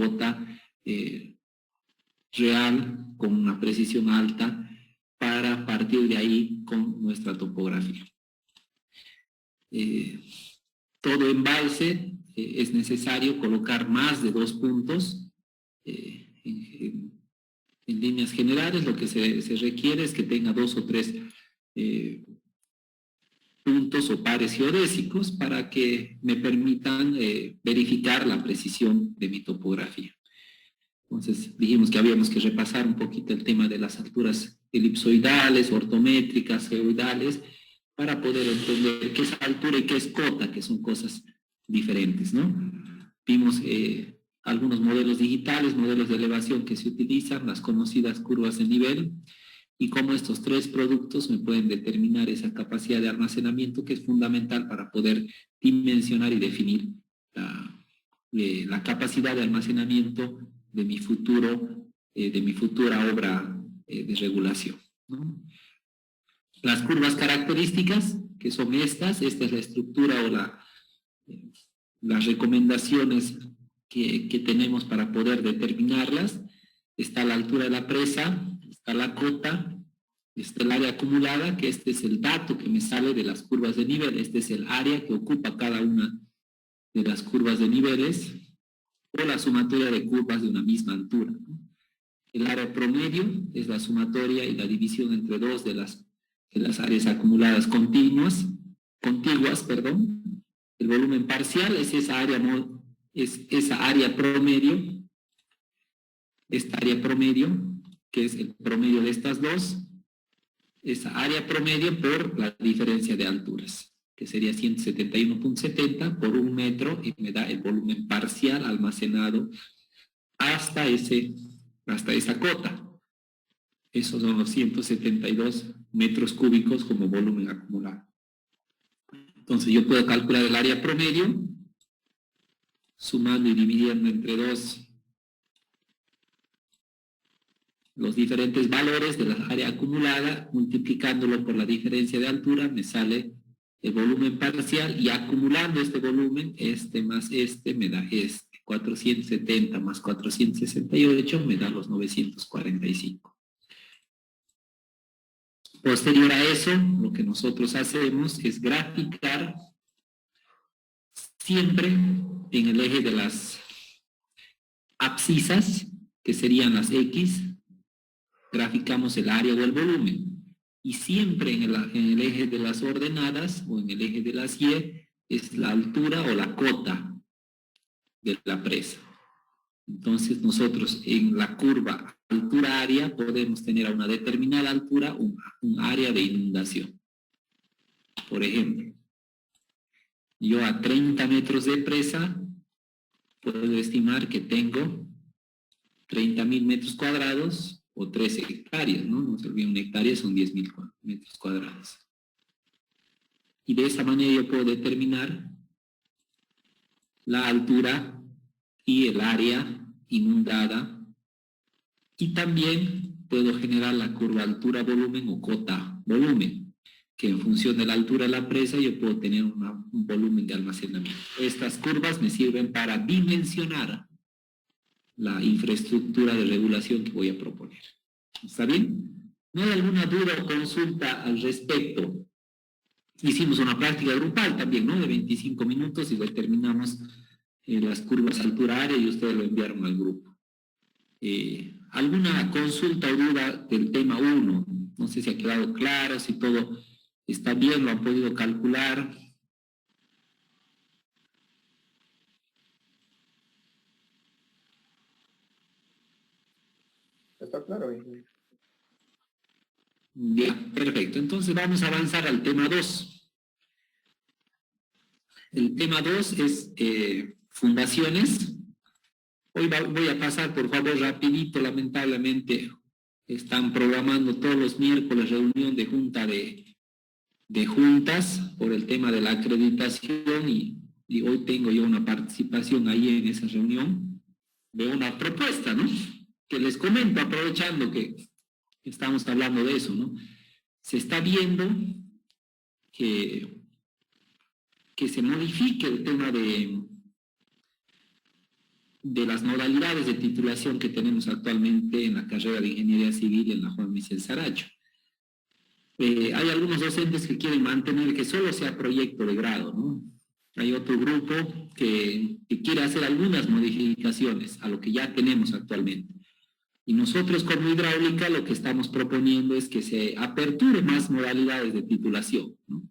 cota real con una precisión alta para partir de ahí con nuestra topografía. Todo embalse es necesario colocar más de 2 puntos. En líneas generales lo que se requiere es que tenga 2 o 3 puntos o pares geodésicos para que me permitan verificar la precisión de mi topografía. Entonces dijimos que habíamos que repasar un poquito el tema de las alturas elipsoidales, ortométricas, geoidales, para poder entender qué es altura y qué es cota, que son cosas diferentes, ¿no? Vimos algunos modelos digitales, modelos de elevación que se utilizan, las conocidas curvas de nivel, y cómo estos 3 productos me pueden determinar esa capacidad de almacenamiento que es fundamental para poder dimensionar y definir la capacidad de almacenamiento de mi futura obra de regulación, ¿no? Las curvas características, que son esta es la estructura o las recomendaciones que tenemos para poder determinarlas. Está la altura de la presa, está la cota, está el área acumulada, que este es el dato que me sale de las curvas de nivel, este es el área que ocupa cada una de las curvas de niveles, o la sumatoria de curvas de una misma altura, ¿no? El área promedio es la sumatoria y la división entre 2 de las áreas acumuladas contiguas. El volumen parcial es esa área promedio, esta área promedio, que es el promedio de estas dos, esa área promedio por la diferencia de alturas, que sería 171.70 por 1 metro, y me da el volumen parcial almacenado hasta esa cota. Esos son los 172 metros cúbicos como volumen acumulado. Entonces yo puedo calcular el área promedio, sumando y dividiendo entre 2 los diferentes valores de la área acumulada, multiplicándolo por la diferencia de altura, me sale el volumen parcial, y acumulando este volumen, más me da 470 más 468 me da los 945. Posterior a eso, lo que nosotros hacemos es graficar siempre en el eje de las abscisas, que serían las X, graficamos el área o el volumen. Y siempre en el eje de las ordenadas o en el eje de las Y es la altura o la cota de la presa. Entonces nosotros en la curva altura-área podemos tener a una determinada altura un área de inundación. Por ejemplo, yo a 30 metros de presa puedo estimar que tengo 30.000 metros cuadrados o 13 hectáreas, ¿no? No se olviden, una hectárea son 10.000 metros cuadrados. Y de esa manera yo puedo determinar la altura y el área inundada, y también puedo generar la curva altura-volumen o cota-volumen, que en función de la altura de la presa yo puedo tener un volumen de almacenamiento. Estas curvas me sirven para dimensionar la infraestructura de regulación que voy a proponer. ¿Está bien? ¿No hay alguna duda o consulta al respecto? Hicimos una práctica grupal también, ¿no? De 25 minutos y determinamos las curvas altura-área y ustedes lo enviaron al grupo. ¿Alguna consulta o duda del tema 1? No sé si ha quedado claro, si todo está bien, lo han podido calcular. Está claro. Bien, perfecto. Entonces vamos a avanzar al tema 2. El tema 2 es fundaciones. Hoy voy a pasar, por favor, rapidito. Lamentablemente están programando todos los miércoles reunión de junta de juntas por el tema de la acreditación, y hoy tengo yo una participación ahí en esa reunión de una propuesta, ¿no? Que les comento, aprovechando que estamos hablando de eso, ¿no? Se está viendo que se modifique el tema de las modalidades de titulación que tenemos actualmente en la carrera de Ingeniería Civil en la Juan Michel Saracho. Hay algunos docentes que quieren mantener que solo sea proyecto de grado, ¿no? Hay otro grupo que quiere hacer algunas modificaciones a lo que ya tenemos actualmente. Y nosotros como hidráulica lo que estamos proponiendo es que se aperture más modalidades de titulación, ¿no?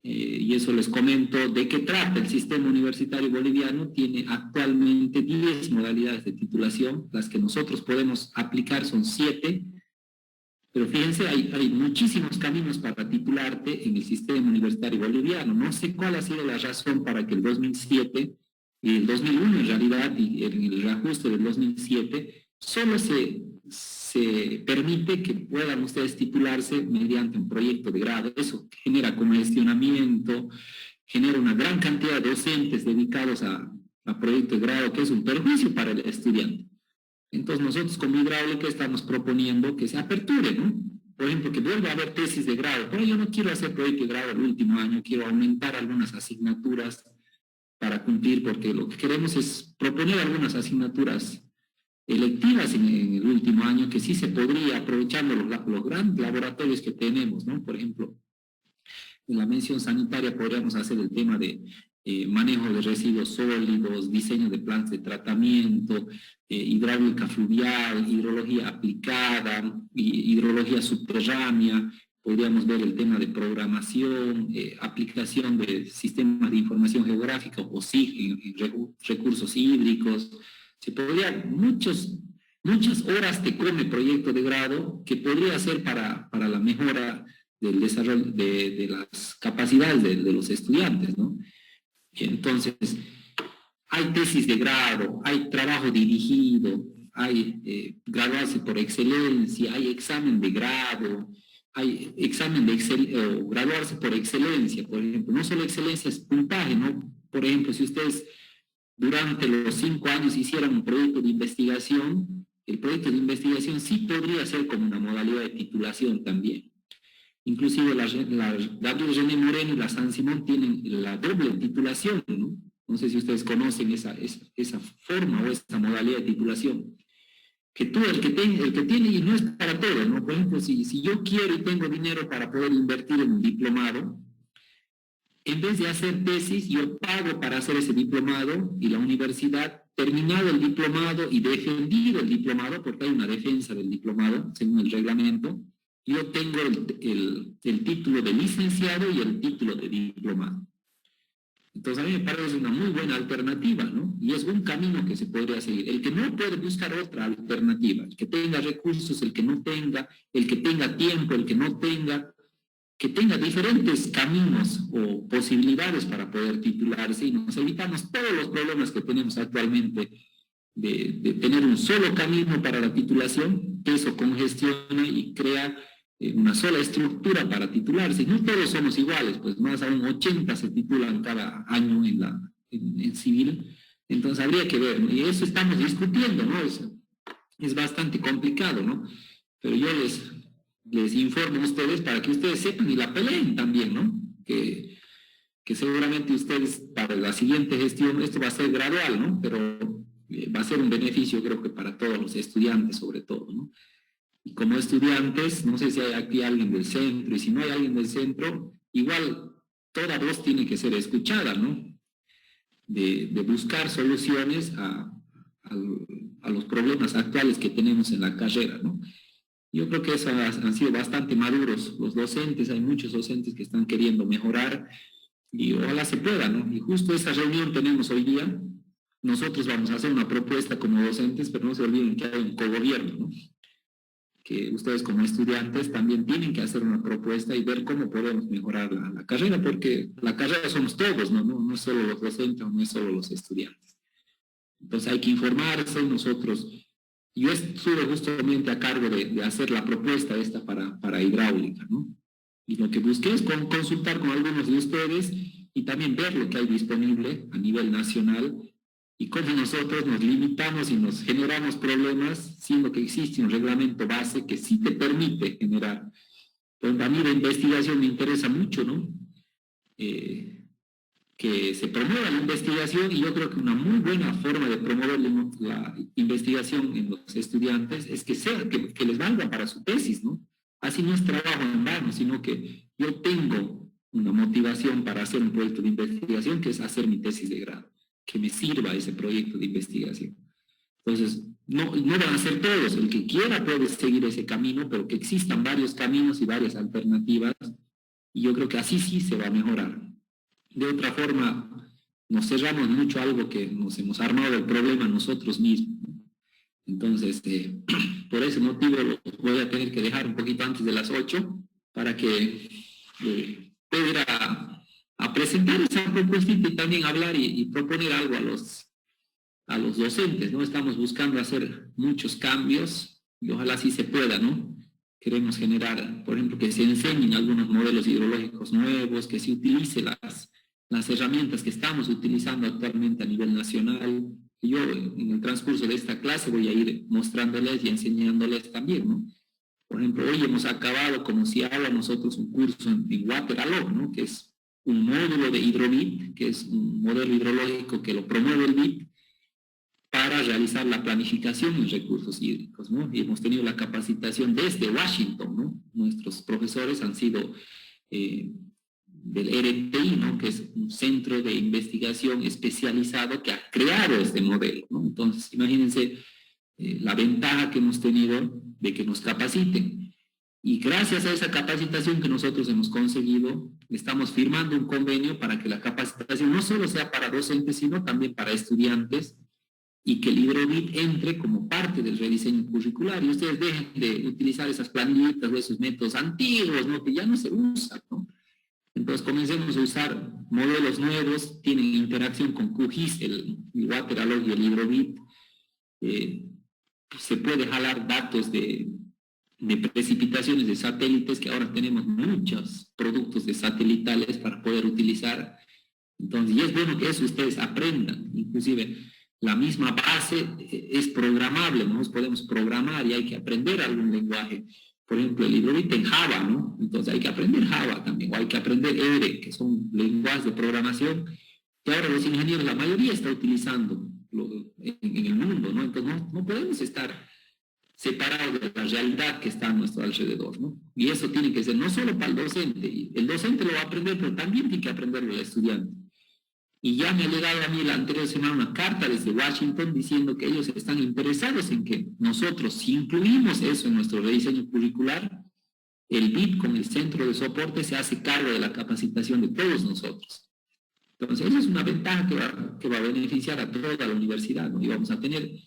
Y eso les comento de qué trata. El sistema universitario boliviano tiene actualmente 10 modalidades de titulación, las que nosotros podemos aplicar son 7, pero fíjense, hay muchísimos caminos para titularte en el sistema universitario boliviano. No sé cuál ha sido la razón para que el 2007 y el 2001 en realidad, y en el reajuste del 2007, solo se permite que puedan ustedes titularse mediante un proyecto de grado. Eso genera congestionamiento, genera una gran cantidad de docentes dedicados a proyectos de grado, que es un perjuicio para el estudiante. Entonces nosotros como hidráulica estamos proponiendo que se aperture, ¿no? Por ejemplo, que vuelva a haber tesis de grado. Pero yo no quiero hacer proyecto de grado el último año, quiero aumentar algunas asignaturas para cumplir, porque lo que queremos es proponer algunas asignaturas electivas en el último año que sí se podría, aprovechando los grandes laboratorios que tenemos, ¿no? Por ejemplo, en la mención sanitaria podríamos hacer el tema de manejo de residuos sólidos, diseño de plantas de tratamiento, hidráulica fluvial, hidrología aplicada, hidrología subterránea. Podríamos ver el tema de programación, aplicación de sistemas de información geográfica o SIG en recursos hídricos. Se podría, muchas horas te come proyecto de grado que podría ser para la mejora del desarrollo de las capacidades de los estudiantes, ¿no? Entonces, hay tesis de grado, hay trabajo dirigido, hay graduarse por excelencia, hay examen de grado, hay examen de graduarse por excelencia, por ejemplo. No solo excelencia es puntaje, ¿no? Por ejemplo, si ustedes durante los 5 años hicieran un proyecto de investigación, el proyecto de investigación sí podría ser como una modalidad de titulación también. Inclusive la Gabriel René Moreno y la San Simón tienen la doble titulación, ¿no? No sé si ustedes conocen esa forma o esa modalidad de titulación. Que tú, el que tiene, y no es para todo, ¿no? Por ejemplo, si yo quiero y tengo dinero para poder invertir en un diplomado, en vez de hacer tesis, yo pago para hacer ese diplomado y la universidad, terminado el diplomado y defendido el diplomado, porque hay una defensa del diplomado, según el reglamento, yo tengo el título de licenciado y el título de diplomado. Entonces a mí me parece una muy buena alternativa, ¿no? Y es un camino que se podría seguir. El que no puede buscar otra alternativa, el que tenga recursos, el que no tenga, el que tenga tiempo, el que no tenga, que tenga diferentes caminos o posibilidades para poder titularse y nos evitamos todos los problemas que tenemos actualmente de tener un solo camino para la titulación, que eso congestiona y crea una sola estructura para titularse. No todos somos iguales, pues más aún 80 se titulan cada año en civil, entonces habría que ver, ¿no? Y eso estamos discutiendo, ¿no? Es bastante complicado, ¿no? Pero yo les informo a ustedes para que ustedes sepan y la peleen también, ¿no? Que seguramente ustedes para la siguiente gestión, esto va a ser gradual, ¿no? Pero va a ser un beneficio creo que para todos los estudiantes sobre todo, ¿no? Y como estudiantes, no sé si hay aquí alguien del centro, y si no hay alguien del centro, igual toda voz tiene que ser escuchada, ¿no? De buscar soluciones a los problemas actuales que tenemos en la carrera, ¿no? Yo creo que han sido bastante maduros los docentes, hay muchos docentes que están queriendo mejorar y ojalá se pueda, ¿no? Y justo esa reunión tenemos hoy día, nosotros vamos a hacer una propuesta como docentes, pero no se olviden que hay un cogobierno, ¿no? Que ustedes como estudiantes también tienen que hacer una propuesta y ver cómo podemos mejorar la carrera, porque la carrera somos todos, no es solo los docentes, no es solo los estudiantes. Entonces hay que informarse nosotros. Yo estuve justamente a cargo de hacer la propuesta esta para hidráulica, ¿no? Y lo que busqué es consultar con algunos de ustedes y también ver lo que hay disponible a nivel nacional y cómo nosotros nos limitamos y nos generamos problemas, siendo que existe un reglamento base que sí te permite generar. Entonces, a mí la investigación me interesa mucho, ¿no? que se promueva la investigación, y yo creo que una muy buena forma de promover la investigación en los estudiantes es que les valga para su tesis, ¿no? Así no es trabajo en vano, sino que yo tengo una motivación para hacer un proyecto de investigación, que es hacer mi tesis de grado, que me sirva ese proyecto de investigación. Entonces, no van a ser todos, el que quiera puede seguir ese camino, pero que existan varios caminos y varias alternativas, y yo creo que así sí se va a mejorar. De otra forma, nos cerramos mucho a algo que nos hemos armado el problema nosotros mismos. Entonces, por ese motivo voy a tener que dejar un poquito antes de las 8 para que pueda a presentar esa propuestita y también hablar y proponer algo a los docentes, ¿no? Estamos buscando hacer muchos cambios y ojalá sí se pueda, ¿no? Queremos generar, por ejemplo, que se enseñen algunos modelos hidrológicos nuevos, que se utilice las herramientas que estamos utilizando actualmente a nivel nacional. Y yo en el transcurso de esta clase voy a ir mostrándoles y enseñándoles también, ¿no? Por ejemplo, hoy hemos acabado, como si habla nosotros, un curso en Wateralog, ¿no? Que es un módulo de HidroBit, que es un modelo hidrológico que lo promueve el BIT para realizar la planificación en recursos hídricos, ¿no? Y hemos tenido la capacitación desde Washington, ¿no? Nuestros profesores han sido del RTI, ¿no? Que es un centro de investigación especializado que ha creado este modelo, ¿no? Entonces, imagínense la ventaja que hemos tenido de que nos capaciten. Y gracias a esa capacitación que nosotros hemos conseguido, estamos firmando un convenio para que la capacitación no solo sea para docentes, sino también para estudiantes, y que el HidroBit entre como parte del rediseño curricular, y ustedes dejen de utilizar esas planillitas o esos métodos antiguos, ¿no? Que ya no se usan, ¿no? Entonces comencemos a usar modelos nuevos, tienen interacción con QGIS, el Wateralog y el HidroBit. Se puede jalar datos de precipitaciones de satélites, que ahora tenemos muchos productos de satelitales para poder utilizar. Entonces, y es bueno que eso ustedes aprendan, inclusive la misma base es programable, nosotros podemos programar y hay que aprender algún lenguaje. Por ejemplo, el HidroBit en Java, ¿no? Entonces hay que aprender Java también, o hay que aprender R, que son lenguajes de programación que ahora los ingenieros, la mayoría está utilizando en el mundo, ¿no? Entonces no podemos estar separados de la realidad que está a nuestro alrededor, ¿no? Y eso tiene que ser no solo para el docente, el docente lo va a aprender, pero también tiene que aprenderlo el estudiante. Y ya me ha llegado a mí la anterior semana una carta desde Washington diciendo que ellos están interesados en que nosotros, si incluimos eso en nuestro rediseño curricular, el BIT con el centro de soporte se hace cargo de la capacitación de todos nosotros. Entonces, esa es una ventaja que va a beneficiar a toda la universidad, ¿no? Y vamos a tener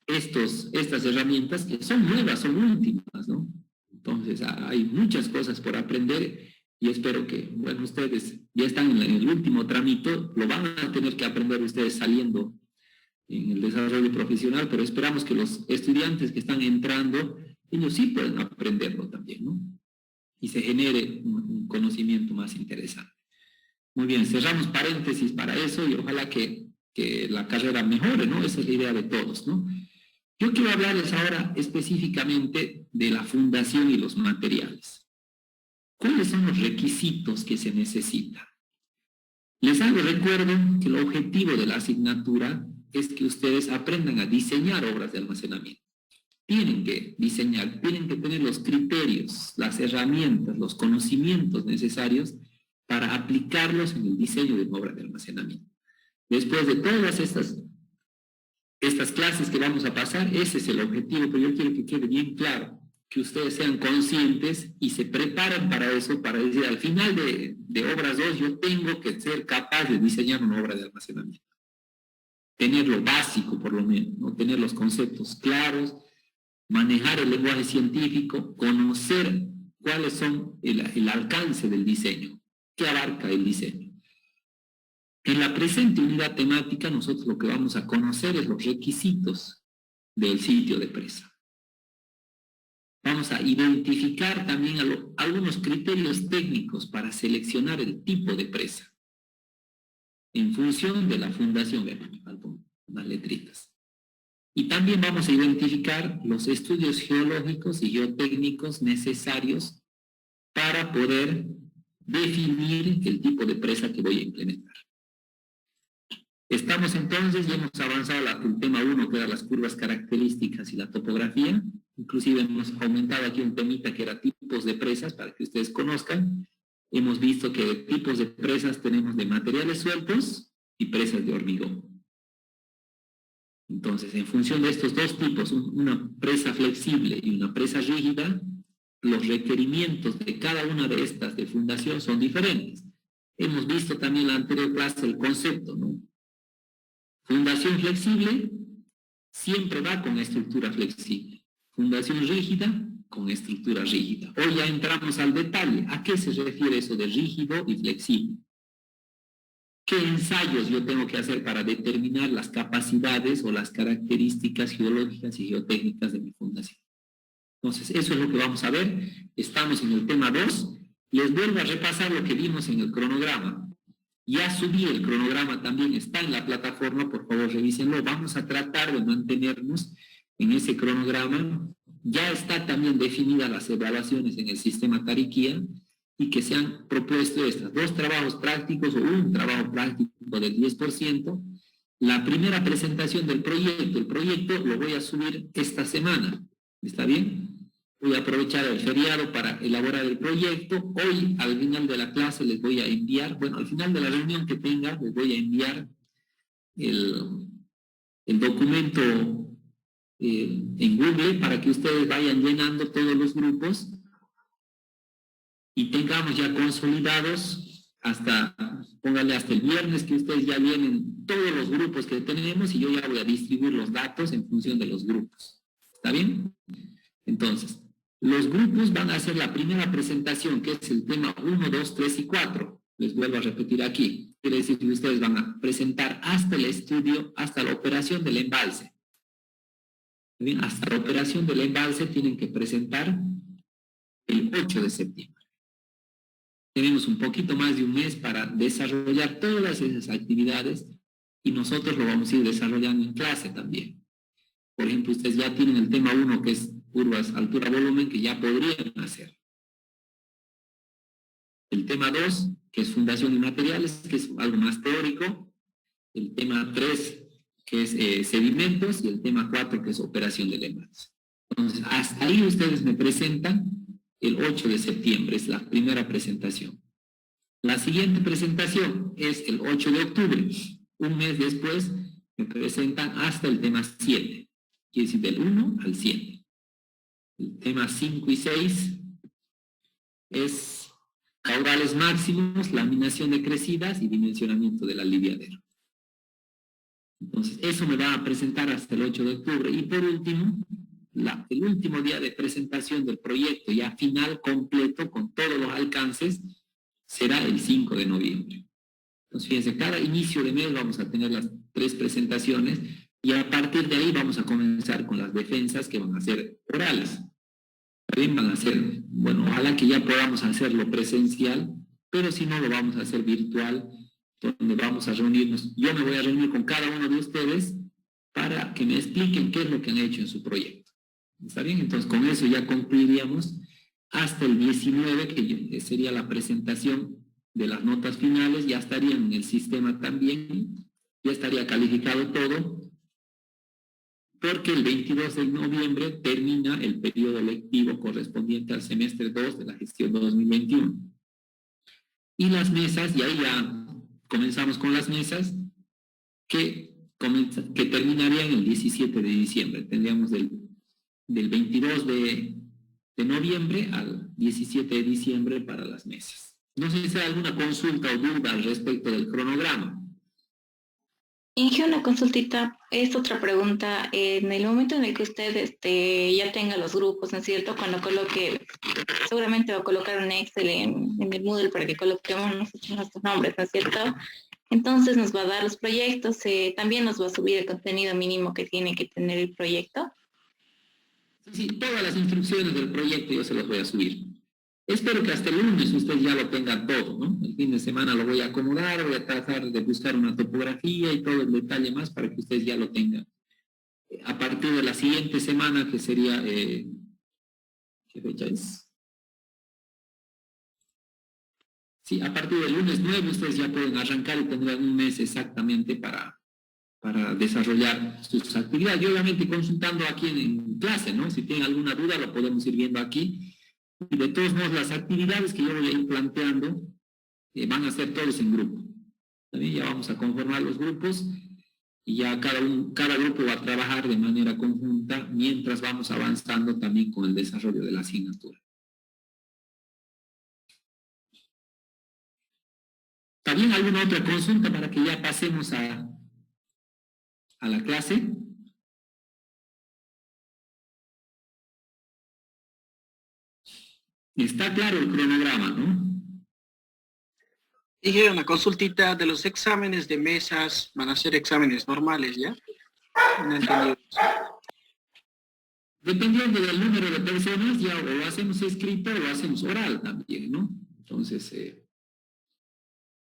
estas herramientas que son nuevas, son últimas, ¿no? Entonces, hay muchas cosas por aprender. Y espero que, bueno, ustedes ya están en el último tramito, lo van a tener que aprender ustedes saliendo en el desarrollo profesional, pero esperamos que los estudiantes que están entrando, ellos sí puedan aprenderlo también, ¿no? Y se genere un conocimiento más interesante. Muy bien, cerramos paréntesis para eso y ojalá que la carrera mejore, ¿no? Esa es la idea de todos, ¿no? Yo quiero hablarles ahora específicamente de la fundación y los materiales. ¿Cuáles son los requisitos que se necesitan? Les hago recuerdo que el objetivo de la asignatura es que ustedes aprendan a diseñar obras de almacenamiento. Tienen que diseñar, tienen que tener los criterios, las herramientas, los conocimientos necesarios para aplicarlos en el diseño de una obra de almacenamiento. Después de todas estas clases que vamos a pasar, ese es el objetivo, pero yo quiero que quede bien claro, que ustedes sean conscientes y se preparen para eso, para decir, al final de obras 2, yo tengo que ser capaz de diseñar una obra de almacenamiento. Tener lo básico, por lo menos, ¿no? Tener los conceptos claros, manejar el lenguaje científico, conocer cuáles son el alcance del diseño, qué abarca el diseño. En la presente unidad temática, nosotros lo que vamos a conocer es los requisitos del sitio de presa. Vamos a identificar también algunos criterios técnicos para seleccionar el tipo de presa en función de la fundación, unas letritas. Y también vamos a identificar los estudios geológicos y geotécnicos necesarios para poder definir el tipo de presa que voy a implementar. Estamos entonces, ya hemos avanzado el tema 1, que era las curvas características y la topografía. Inclusive hemos aumentado aquí un temita que era tipos de presas, para que ustedes conozcan. Hemos visto que tipos de presas tenemos de materiales sueltos y presas de hormigón. Entonces, en función de estos dos tipos, una presa flexible y una presa rígida, los requerimientos de cada una de estas de fundación son diferentes. Hemos visto también en la anterior clase el concepto, ¿no? Fundación flexible siempre va con estructura flexible. Fundación rígida con estructura rígida. Hoy ya entramos al detalle. ¿A qué se refiere eso de rígido y flexible? ¿Qué ensayos yo tengo que hacer para determinar las capacidades o las características geológicas y geotécnicas de mi fundación? Entonces, eso es lo que vamos a ver. Estamos en el tema 2. Les vuelvo a repasar lo que vimos en el cronograma. Ya subí el cronograma también, está en la plataforma, por favor revísenlo. Vamos a tratar de mantenernos en ese cronograma. Ya está también definidas las evaluaciones en el sistema Tariquía y que se han propuesto estas 2 trabajos prácticos o un trabajo práctico del 10%. La primera presentación del proyecto, el proyecto lo voy a subir esta semana, ¿está bien? Voy a aprovechar el feriado para elaborar el proyecto. Hoy, al final de la clase, les voy a enviar, bueno, al final de la reunión que tenga, les voy a enviar el documento en Google para que ustedes vayan llenando todos los grupos y tengamos ya consolidados hasta, póngale hasta el viernes, que ustedes ya vienen todos los grupos que tenemos y yo ya voy a distribuir los datos en función de los grupos. ¿Está bien? Entonces, los grupos van a hacer la primera presentación, que es el tema 1, 2, 3 y 4. Les vuelvo a repetir aquí. Quiere decir que ustedes van a presentar hasta el estudio, hasta la operación del embalse. Bien, hasta la operación del embalse tienen que presentar el 8 de septiembre. Tenemos un poquito más de un mes para desarrollar todas esas actividades y nosotros lo vamos a ir desarrollando en clase también. Por ejemplo, ustedes ya tienen el tema 1, que es curvas altura-volumen, que ya podrían hacer. El tema 2, que es fundación y materiales, que es algo más teórico. El tema 3, que es sedimentos. Y el tema 4, que es operación del embalse. Entonces, hasta ahí ustedes me presentan el 8 de septiembre, es la primera presentación. La siguiente presentación es el 8 de octubre. Un mes después me presentan hasta el tema 7. Quiere decir del 1 al 7. El tema 5 y 6 es caudales máximos, laminación de crecidas y dimensionamiento del aliviadero. Entonces, eso me va a presentar hasta el 8 de octubre. Y por último, el último día de presentación del proyecto ya final, completo, con todos los alcances, será el 5 de noviembre. Entonces, fíjense, cada inicio de mes vamos a tener las 3 presentaciones y a partir de ahí vamos a comenzar con las defensas que van a ser orales. También van a ser, bueno, ojalá que ya podamos hacerlo presencial, pero si no lo vamos a hacer virtual, donde vamos a reunirnos. Yo me voy a reunir con cada uno de ustedes para que me expliquen qué es lo que han hecho en su proyecto. ¿Está bien? Entonces, con eso ya concluiríamos hasta el 19, que sería la presentación de las notas finales. Ya estarían en el sistema también, ya estaría calificado todo, porque el 22 de noviembre termina el periodo lectivo correspondiente al semestre 2 de la gestión 2021. Y las mesas, y ahí ya comenzamos con las mesas, que terminarían el 17 de diciembre. Tendríamos del 22 de noviembre al 17 de diciembre para las mesas. No sé si hay alguna consulta o duda al respecto del cronograma. Inge, una consultita, es otra pregunta. En el momento en el que usted ya tenga los grupos, ¿no es cierto? Cuando coloque, seguramente va a colocar un Excel en el Moodle para que coloquemos nuestros nombres, ¿no es cierto? Entonces nos va a dar los proyectos, también nos va a subir el contenido mínimo que tiene que tener el proyecto. Sí, todas las instrucciones del proyecto yo se las voy a subir. Espero que hasta el lunes ustedes ya lo tengan todo, ¿no? El fin de semana lo voy a acomodar, voy a tratar de buscar una topografía y todo el detalle más para que ustedes ya lo tengan. A partir de la siguiente semana, que sería, ¿qué fecha es? Sí, a partir del lunes 9 ustedes ya pueden arrancar y tendrán un mes exactamente para para desarrollar sus actividades. Y obviamente consultando aquí en clase, ¿no? Si tienen alguna duda lo podemos ir viendo aquí. Y de todos modos, las actividades que yo voy a ir planteando van a ser todos en grupo. ¿También? Ya vamos a conformar los grupos y ya cada grupo va a trabajar de manera conjunta mientras vamos avanzando también con el desarrollo de la asignatura. ¿También alguna otra consulta para que ya pasemos a la clase? Está claro el cronograma, ¿no? Dije una consultita de los exámenes de mesas, van a ser exámenes normales, ¿ya? No entendí. Dependiendo del número de personas, ya o lo hacemos escrito o lo hacemos oral también, ¿no? Entonces,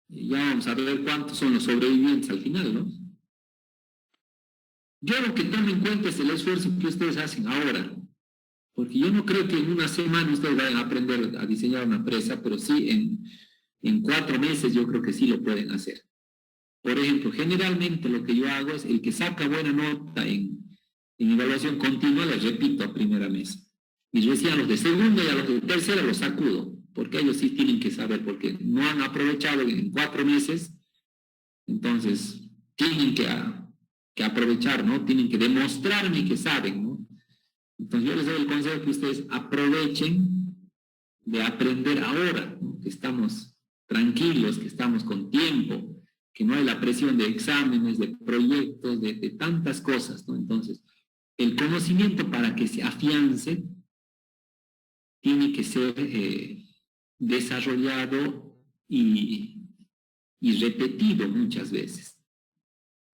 ya vamos a ver cuántos son los sobrevivientes al final, ¿no? Yo lo que tomo en cuenta es el esfuerzo que ustedes hacen ahora, porque yo no creo que en una semana ustedes vayan a aprender a diseñar una empresa, pero sí en 4 meses yo creo que sí lo pueden hacer. Por ejemplo, generalmente lo que yo hago es el que saca buena nota en evaluación continua, les repito a primera mesa. Y recién a los de segunda y a los de tercera los sacudo, porque ellos sí tienen que saber, porque no han aprovechado en 4 meses, entonces tienen que aprovechar, ¿no? Tienen que demostrarme que saben, ¿no? Entonces yo les doy el consejo que ustedes aprovechen de aprender ahora, ¿no? Que estamos tranquilos, que estamos con tiempo, que no hay la presión de exámenes, de proyectos, de tantas cosas, ¿no? Entonces, el conocimiento para que se afiance tiene que ser desarrollado y repetido muchas veces.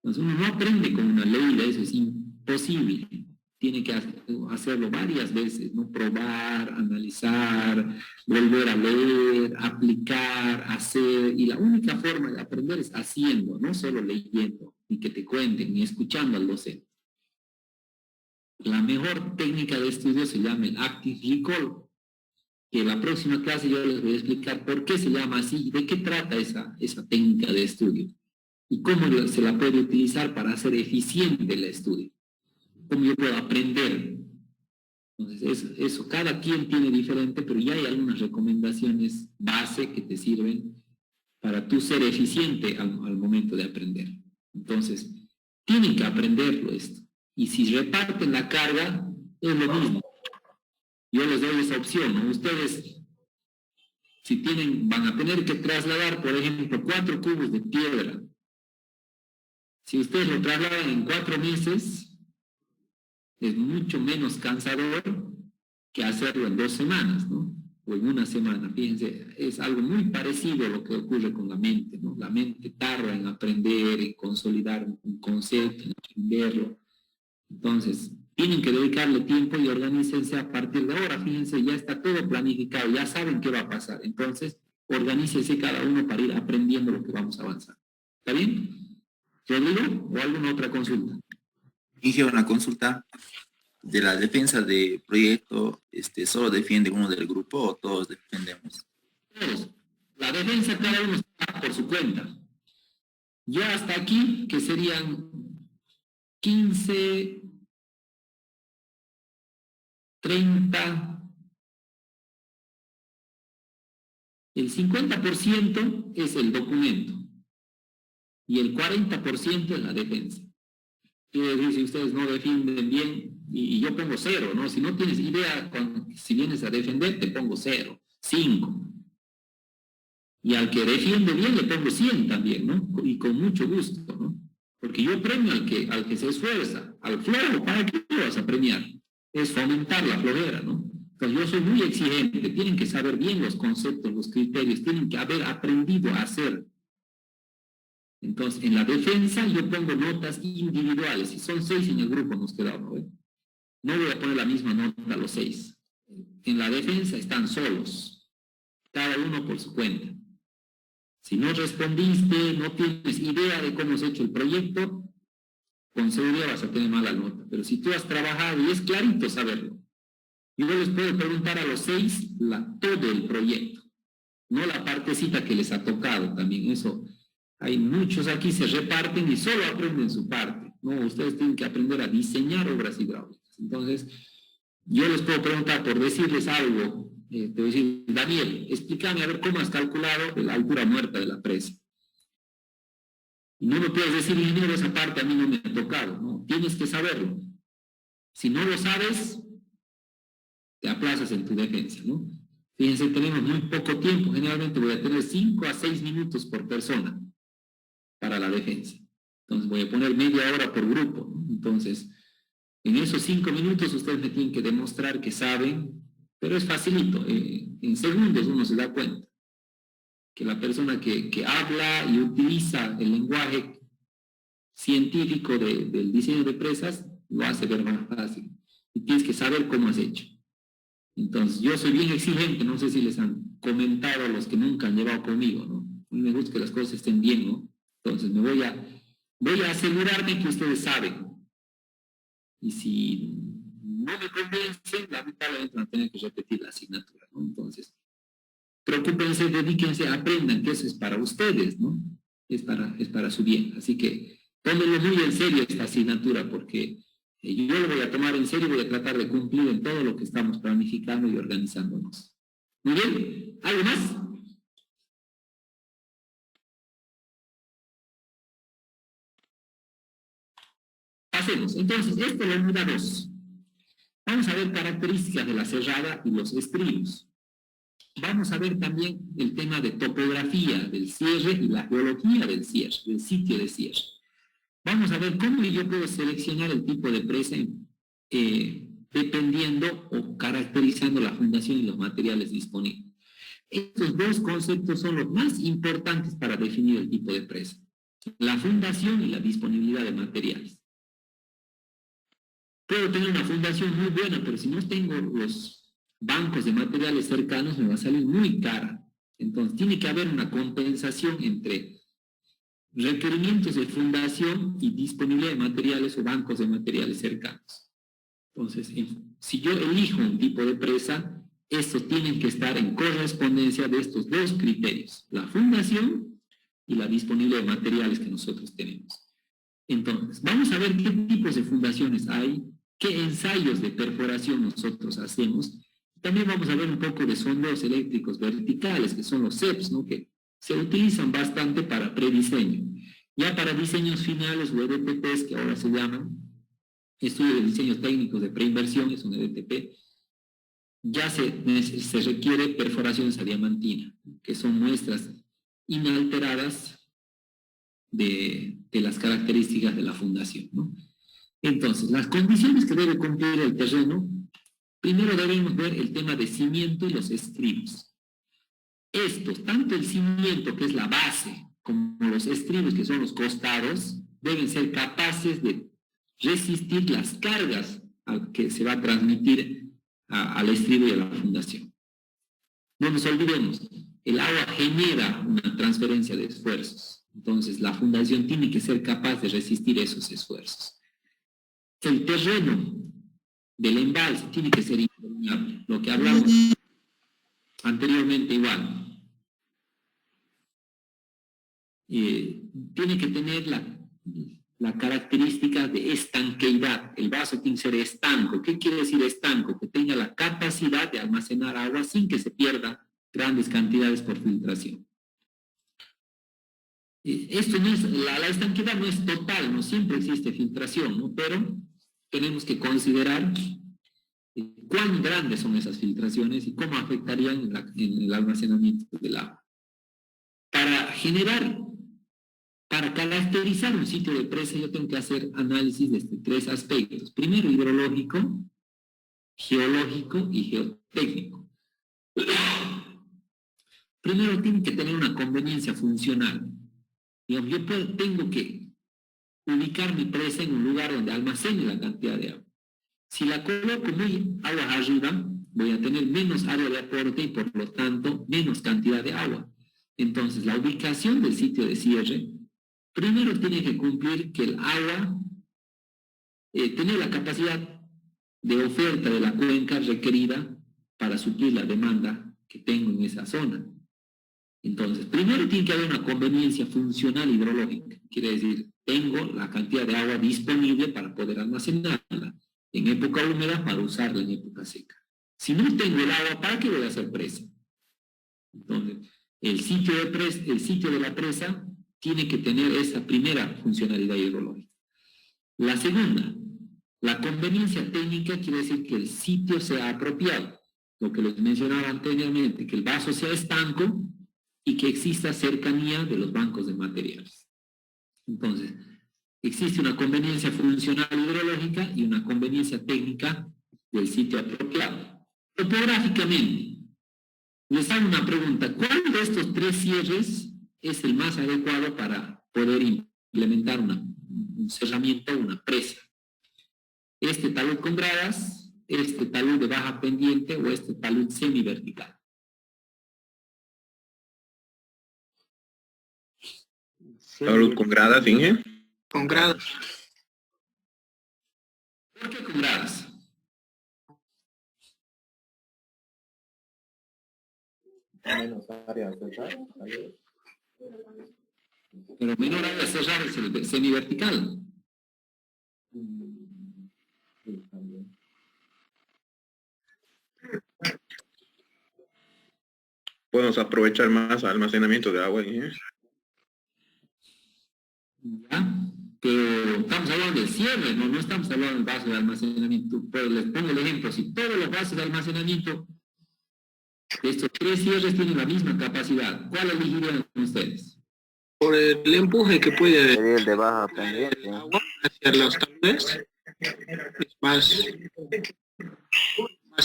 Entonces, uno no aprende con una ley de eso, es imposible. Tiene que hacerlo varias veces, ¿no? Probar, analizar, volver a leer, aplicar, hacer. Y la única forma de aprender es haciendo, no solo leyendo, ni que te cuenten, ni escuchando al docente. La mejor técnica de estudio se llama el Active Recall, que en la próxima clase yo les voy a explicar por qué se llama así y de qué trata esa técnica de estudio y cómo se la puede utilizar para hacer eficiente el estudio. Cómo yo puedo aprender. Entonces, eso cada quien tiene diferente, pero ya hay algunas recomendaciones base que te sirven para tú ser eficiente al momento de aprender. Entonces, tienen que aprenderlo esto. Y si reparten la carga, es lo mismo. Yo les doy esa opción, ¿no? Ustedes, si van a tener que trasladar, por ejemplo, 4 cubos de piedra. Si ustedes lo trasladan en 4 meses, es mucho menos cansador que hacerlo en 2 semanas, ¿no? O en 1 semana. Fíjense, es algo muy parecido a lo que ocurre con la mente, ¿no? La mente tarda en aprender, en consolidar un concepto, en aprenderlo. Entonces, tienen que dedicarle tiempo y organícense a partir de ahora. Fíjense, ya está todo planificado, ya saben qué va a pasar. Entonces, organícense cada uno para ir aprendiendo lo que vamos a avanzar. ¿Está bien? ¿Rodrigo? ¿O alguna otra consulta? Hice una consulta de la defensa de proyecto, ¿solo defiende uno del grupo o todos defendemos? Todos. La defensa cada uno está por su cuenta. Yo hasta aquí, que serían 15, 30, el 50% es el documento y el 40% es la defensa. Quiere decir, si ustedes no defienden bien, y yo pongo 0, ¿no? Si no tienes idea, si vienes a defender, te pongo 0, 5. Y al que defiende bien, le pongo 100 también, ¿no? Y con mucho gusto, ¿no? Porque yo premio al que se esfuerza. Al flojo, ¿para qué lo vas a premiar? Es fomentar la flojera, ¿no? Entonces yo soy muy exigente, tienen que saber bien los conceptos, los criterios, tienen que haber aprendido a hacer. Entonces, en la defensa yo pongo notas individuales, si son 6 en el grupo nos quedamos, ¿no? No voy a poner la misma nota a los 6. En la defensa están solos, cada uno por su cuenta. Si no respondiste, no tienes idea de cómo se ha hecho el proyecto, con seguridad vas a tener mala nota. Pero si tú has trabajado, y es clarito saberlo, yo les puedo preguntar a los 6 todo el proyecto, no la partecita que les ha tocado también. Eso, Hay muchos aquí se reparten y solo aprenden su parte. No, ustedes tienen que aprender a diseñar obras hidráulicas. Entonces, yo les puedo preguntar por decirles algo. Te voy a decir, Daniel, explícame a ver cómo has calculado la altura muerta de la presa. Y no me puedes decir, ingeniero, esa parte a mí no me ha tocado. No, tienes que saberlo. Si no lo sabes, te aplazas en tu defensa, ¿no? Fíjense, tenemos muy poco tiempo. Generalmente voy a tener 5 a 6 minutos por persona para la defensa. Entonces voy a poner media hora por grupo, ¿no? Entonces, en esos 5 minutos ustedes me tienen que demostrar que saben, pero es facilito. En segundos uno se da cuenta que la persona que habla y utiliza el lenguaje científico del diseño de presas lo hace ver más fácil. Y tienes que saber cómo has hecho. Entonces, yo soy bien exigente, no sé si les han comentado a los que nunca han llevado conmigo, ¿no? A mí me gusta que las cosas estén bien, ¿no? Entonces, voy a asegurarme que ustedes saben. Y si no me convencen, lamentablemente van a tener que repetir la asignatura, ¿no? Entonces, preocúpense, dedíquense, aprendan que eso es para ustedes, ¿no? Es para su bien. Así que tómenlo muy en serio esta asignatura, porque yo lo voy a tomar en serio y voy a tratar de cumplir en todo lo que estamos planificando y organizándonos. Muy bien, ¿algo más? Pasemos. Entonces, esta es la unidad 2. Vamos a ver características de la cerrada y los estribos. Vamos a ver también el tema de topografía del cierre y la geología del cierre, del sitio de cierre. Vamos a ver cómo yo puedo seleccionar el tipo de presa dependiendo o caracterizando la fundación y los materiales disponibles. Estos dos conceptos son los más importantes para definir el tipo de presa. La fundación y la disponibilidad de materiales. Puedo tener una fundación muy buena, pero si no tengo los bancos de materiales cercanos, me va a salir muy cara. Entonces, tiene que haber una compensación entre requerimientos de fundación y disponibilidad de materiales o bancos de materiales cercanos. Entonces, si yo elijo un tipo de presa, estos tienen que estar en correspondencia de estos dos criterios, la fundación y la disponibilidad de materiales que nosotros tenemos. Entonces, vamos a ver qué tipos de fundaciones hay, qué ensayos de perforación nosotros hacemos. También vamos a ver un poco de sondeos eléctricos verticales, que son los CEPs, ¿no? Que se utilizan bastante para prediseño. Ya para diseños finales o EDTPs, que ahora se llaman, estudio de diseños técnicos de preinversión, es un EDTP, ya se requiere perforaciones a diamantina, que son muestras inalteradas de las características de la fundación, ¿no? Entonces, las condiciones que debe cumplir el terreno, primero debemos ver el tema de cimiento y los estribos. Estos, tanto el cimiento, que es la base, como los estribos, que son los costados, deben ser capaces de resistir las cargas que se va a transmitir al estribo y a la fundación. No nos olvidemos, el agua genera una transferencia de esfuerzos. Entonces, la fundación tiene que ser capaz de resistir esos esfuerzos. El terreno del embalse tiene que ser impermeable, lo que hablamos anteriormente igual. Tiene que tener la característica de estanqueidad. El vaso tiene que ser estanco. ¿Qué quiere decir estanco? Que tenga la capacidad de almacenar agua sin que se pierda grandes cantidades por filtración. Esto no es, la estanqueidad no es total, no siempre existe filtración, ¿no? Pero tenemos que considerar cuán grandes son esas filtraciones y cómo afectarían en el almacenamiento del agua. Para caracterizar un sitio de presa, yo tengo que hacer análisis de tres aspectos. Primero, hidrológico, geológico y geotécnico. Primero, tiene que tener una conveniencia funcional. Digamos, yo tengo que ubicar mi presa en un lugar donde almacene la cantidad de agua. Si la coloco muy aguas arriba, voy a tener menos área de aporte y por lo tanto menos cantidad de agua. Entonces, la ubicación del sitio de cierre, primero tiene que cumplir que el agua, tener la capacidad de oferta de la cuenca requerida para suplir la demanda que tengo en esa zona. Entonces, primero tiene que haber una conveniencia funcional hidrológica. Quiere decir, tengo la cantidad de agua disponible para poder almacenarla en época húmeda para usarla en época seca. Si no tengo el agua, ¿para qué voy a hacer presa? Entonces, el sitio de la presa tiene que tener esa primera funcionalidad hidrológica. La segunda, la conveniencia técnica quiere decir que el sitio sea apropiado. Lo que les mencionaba anteriormente, que el vaso sea estanco y que exista cercanía de los bancos de materiales. Entonces, existe una conveniencia funcional hidrológica y una conveniencia técnica del sitio apropiado. Topográficamente, les hago una pregunta. ¿Cuál de estos tres cierres es el más adecuado para poder implementar un cerramiento o una presa? ¿Este talud con gradas, este talud de baja pendiente o este talud semivertical? Talud con gradas, Inge. Con grados. ¿Por qué con gradas? Menos área de cerrar. Pero menor área cerrar es el semivertical. Sí, también. Podemos aprovechar más almacenamiento de agua, Inge. ¿Ya? Pero estamos hablando del cierre, no estamos hablando del vaso de almacenamiento. Pero les pongo el ejemplo, si todos los vasos de almacenamiento de estos tres cierres tienen la misma capacidad, ¿cuál elegirían ustedes? Por el empuje que puede Sería el de baja pendiente. agua hacia los taludes, es más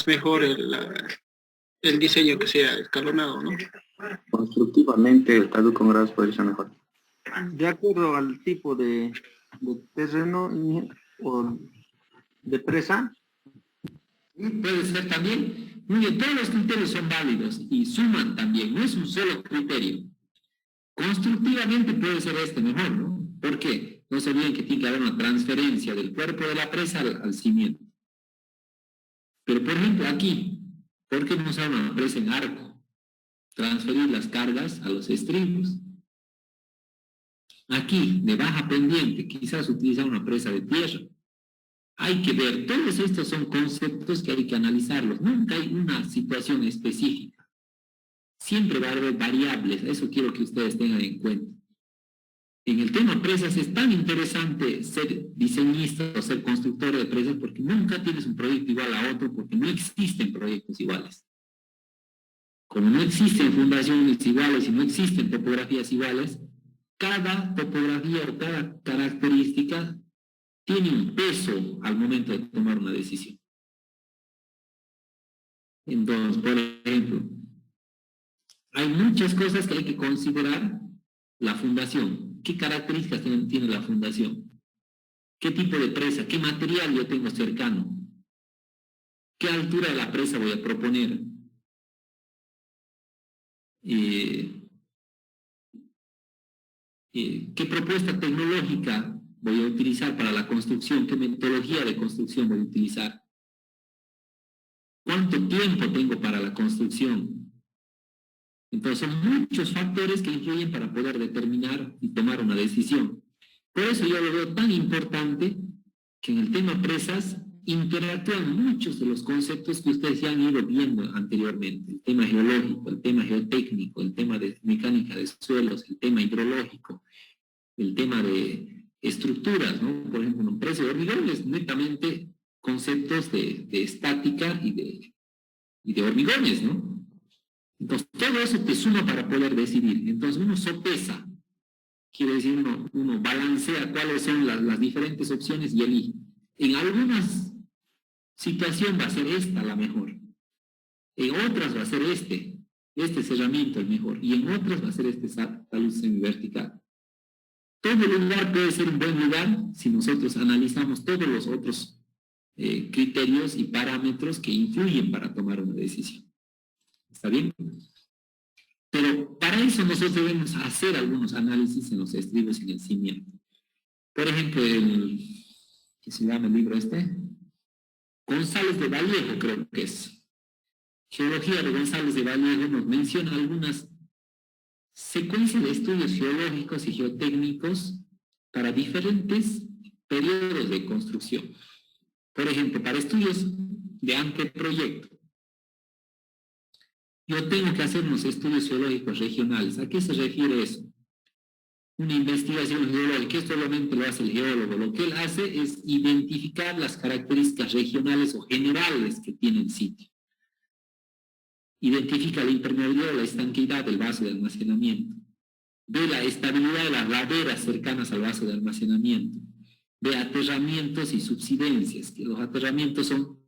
mejor el diseño que sea escalonado, ¿no? Constructivamente el talud con gradas podría ser mejor. De acuerdo al tipo de terreno o de presa, Puede ser también. Muy bien, todos los criterios son válidos y suman también, no es un solo criterio. Constructivamente puede ser este mejor, ¿no? ¿Por qué? No se olviden que tiene que haber una transferencia del cuerpo de la presa al cimiento. Pero, por ejemplo, aquí, ¿por qué no usar una presa en arco? Transferir las cargas a los estribos. Aquí, de baja pendiente, quizás utilizar una presa de tierra. Hay que ver, todos estos son conceptos que hay que analizarlos. Nunca hay una situación específica. Siempre va a haber variables, eso quiero que ustedes tengan en cuenta. En el tema presas es tan interesante ser diseñista o ser constructor de presas porque nunca tienes un proyecto igual a otro porque no existen proyectos iguales. Como no existen fundaciones iguales y no existen topografías iguales, cada topografía o cada característica tiene un peso al momento de tomar una decisión. Entonces, por ejemplo, hay muchas cosas que hay que considerar. La fundación, ¿qué características tiene la fundación? ¿Qué tipo de presa? ¿Qué material yo tengo cercano? ¿Qué altura de la presa voy a proponer? ¿Qué propuesta tecnológica voy a utilizar para la construcción? ¿Qué metodología de construcción voy a utilizar? ¿Cuánto tiempo tengo para la construcción? Entonces, son muchos factores que influyen para poder determinar y tomar una decisión. Por eso yo lo veo tan importante que en el tema presas interactúan muchos de los conceptos que ustedes ya han ido viendo anteriormente. El tema geológico, el tema geotécnico, el tema de mecánica de suelos, el tema hidrológico, el tema de estructuras, ¿no? Por ejemplo, una presa de hormigón es netamente conceptos de estática y de hormigones, ¿no? Entonces, todo eso te suma para poder decidir. Entonces, uno sopesa, quiere decir, uno balancea cuáles son las diferentes opciones y elige. En algunas situaciones va a ser esta la mejor. En otras va a ser este cerramiento el mejor. Y en otras va a ser este talud semivertical. Todo lugar puede ser un buen lugar si nosotros analizamos todos los otros criterios y parámetros que influyen para tomar una decisión. ¿Está bien? Pero para eso nosotros debemos hacer algunos análisis en los estribos y en el cimiento. Por ejemplo, ¿qué se llama el libro este? González de Vallejo, creo que es. Geología de González de Vallejo nos menciona algunas secuencia de estudios geológicos y geotécnicos para diferentes periodos de construcción. Por ejemplo, para estudios de anteproyecto, yo tengo que hacer unos estudios geológicos regionales. ¿A qué se refiere eso? Una investigación geológica, esto solamente lo hace el geólogo. Lo que él hace es identificar las características regionales o generales que tiene el sitio. Identifica la impermeabilidad o la estanqueidad del vaso de almacenamiento. Ve la estabilidad de las laderas cercanas al vaso de almacenamiento. Ve aterramientos y subsidencias, que los aterramientos son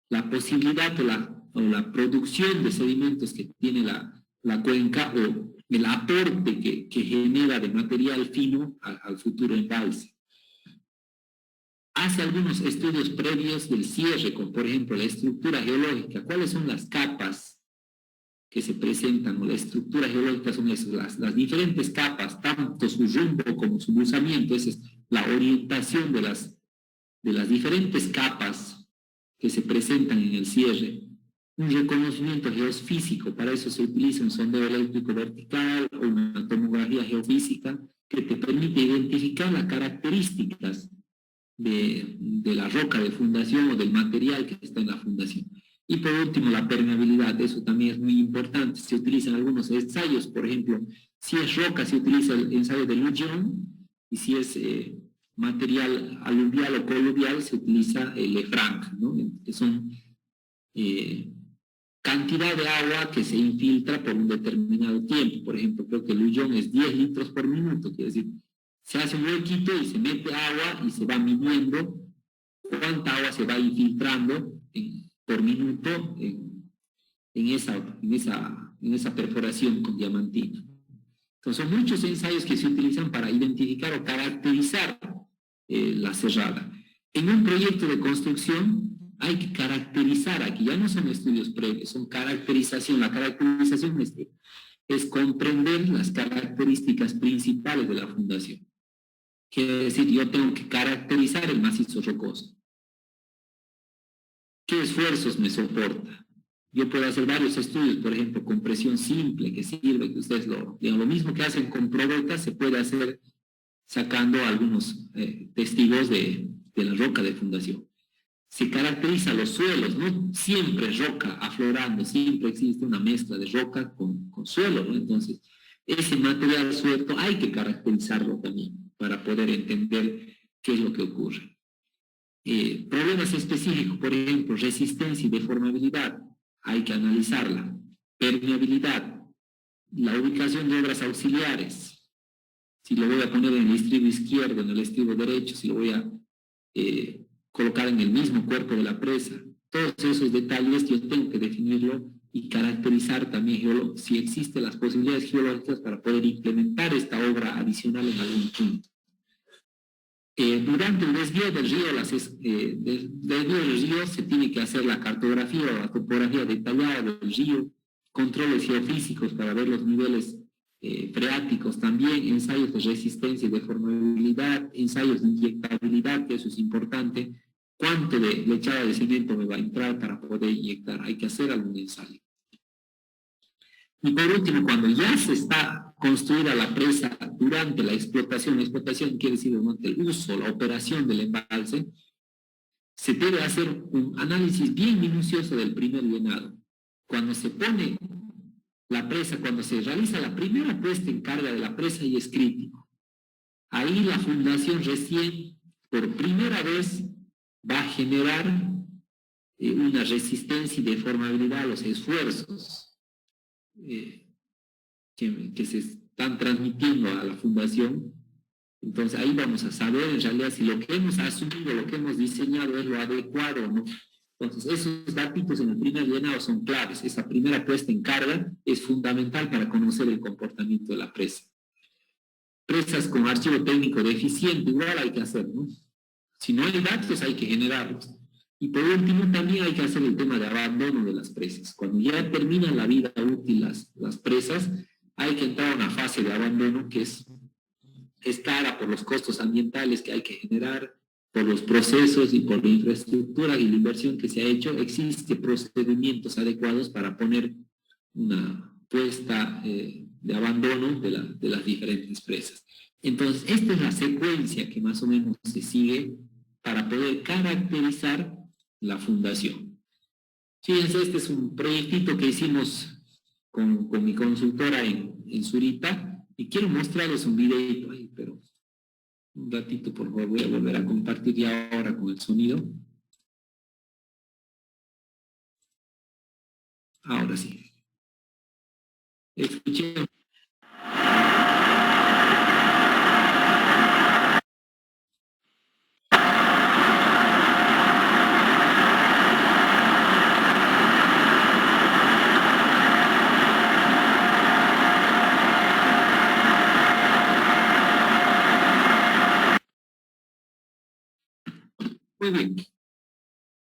la posibilidad o la producción de sedimentos que tiene la cuenca o el aporte que genera de material fino al futuro embalse. Hace algunos estudios previos del cierre, como por ejemplo la estructura geológica. ¿Cuáles son las capas que se presentan? O la estructura geológica son esas, las diferentes capas, tanto su rumbo como su buzamiento. Esa es la orientación de las diferentes capas que se presentan en el cierre. Un reconocimiento geofísico, para eso se utiliza un sondeo eléctrico vertical o una tomografía geofísica que te permite identificar las características de la roca de fundación o del material que está en la fundación. Y por último, la permeabilidad, eso también es muy importante. Se utilizan algunos ensayos, por ejemplo, si es roca se utiliza el ensayo de Lujan, y si es material aluvial o coluvial se utiliza el Lefranc, ¿no? Que son cantidad de agua que se infiltra por un determinado tiempo. Por ejemplo, creo que el Lujan es 10 litros por minuto, quiere decir, se hace un huequito y se mete agua y se va midiendo cuánta agua se va infiltrando por minuto en esa perforación con diamantina. Entonces, son muchos ensayos que se utilizan para identificar o caracterizar la cerrada. En un proyecto de construcción hay que caracterizar, aquí ya no son estudios previos, son caracterización. La caracterización es comprender las características principales de la fundación. Quiere decir, yo tengo que caracterizar el macizo rocoso. ¿Qué esfuerzos me soporta? Yo puedo hacer varios estudios, por ejemplo, con presión simple, que sirve, que ustedes lo mismo que hacen con probetas, se puede hacer sacando algunos testigos de la roca de fundación. Se caracteriza los suelos, no siempre roca aflorando, siempre existe una mezcla de roca con suelo, ¿no? Entonces, ese material suelto hay que caracterizarlo también para poder entender qué es lo que ocurre. Problemas específicos, por ejemplo, resistencia y deformabilidad, hay que analizarla. Permeabilidad, la ubicación de obras auxiliares, si lo voy a poner en el estribo izquierdo, en el estribo derecho, si lo voy a colocar en el mismo cuerpo de la presa. Todos esos detalles yo tengo que definirlo y caracterizar también si existen las posibilidades geológicas para poder implementar esta obra adicional en algún punto. Durante el desvío del río, se tiene que hacer la cartografía o la topografía detallada del río, controles geofísicos para ver los niveles freáticos también, ensayos de resistencia y deformabilidad, ensayos de inyectabilidad, que eso es importante. ¿Cuánto de lechada de cemento me va a entrar para poder inyectar? Hay que hacer algún ensayo. Y por último, cuando ya se está construida la presa durante la explotación quiere decir durante el uso, la operación del embalse, se debe hacer un análisis bien minucioso del primer llenado. Cuando se pone la presa, cuando se realiza la primera puesta en carga de la presa, y es crítico. Ahí la fundación recién, por primera vez, va a generar una resistencia y deformabilidad a los esfuerzos que se están transmitiendo a la fundación. Entonces ahí vamos a saber en realidad si lo que hemos asumido, lo que hemos diseñado es lo adecuado o no. Entonces esos datos en el primer llenado son claves. Esa primera puesta en carga es fundamental para conocer el comportamiento de la presa. Presas con archivo técnico deficiente, igual hay que hacer, ¿no? Si no hay datos hay que generarlos. Y por último también hay que hacer el tema de abandono de las presas. Cuando ya terminan la vida útil las presas, hay que entrar a una fase de abandono que es cara por los costos ambientales que hay que generar, por los procesos y por la infraestructura y la inversión que se ha hecho. Existen procedimientos adecuados para poner una puesta de abandono de las diferentes presas. Entonces, esta es la secuencia que más o menos se sigue para poder caracterizar la fundación. Fíjense, este es un proyectito que hicimos con mi consultora en Zurita, y quiero mostrarles un videito ahí, pero un ratito, por favor, voy a volver a compartir ya ahora con el sonido. Ahora sí. Escuchen. Muy bien.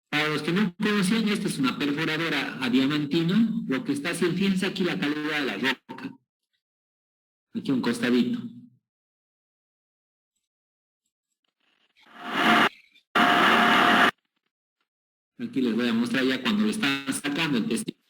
Para los que no conocían, esta es una perforadora adiamantina. Lo que está haciendo, fíjense aquí la calidad de la roca. Aquí un costadito. Aquí les voy a mostrar ya cuando le están sacando el testigo.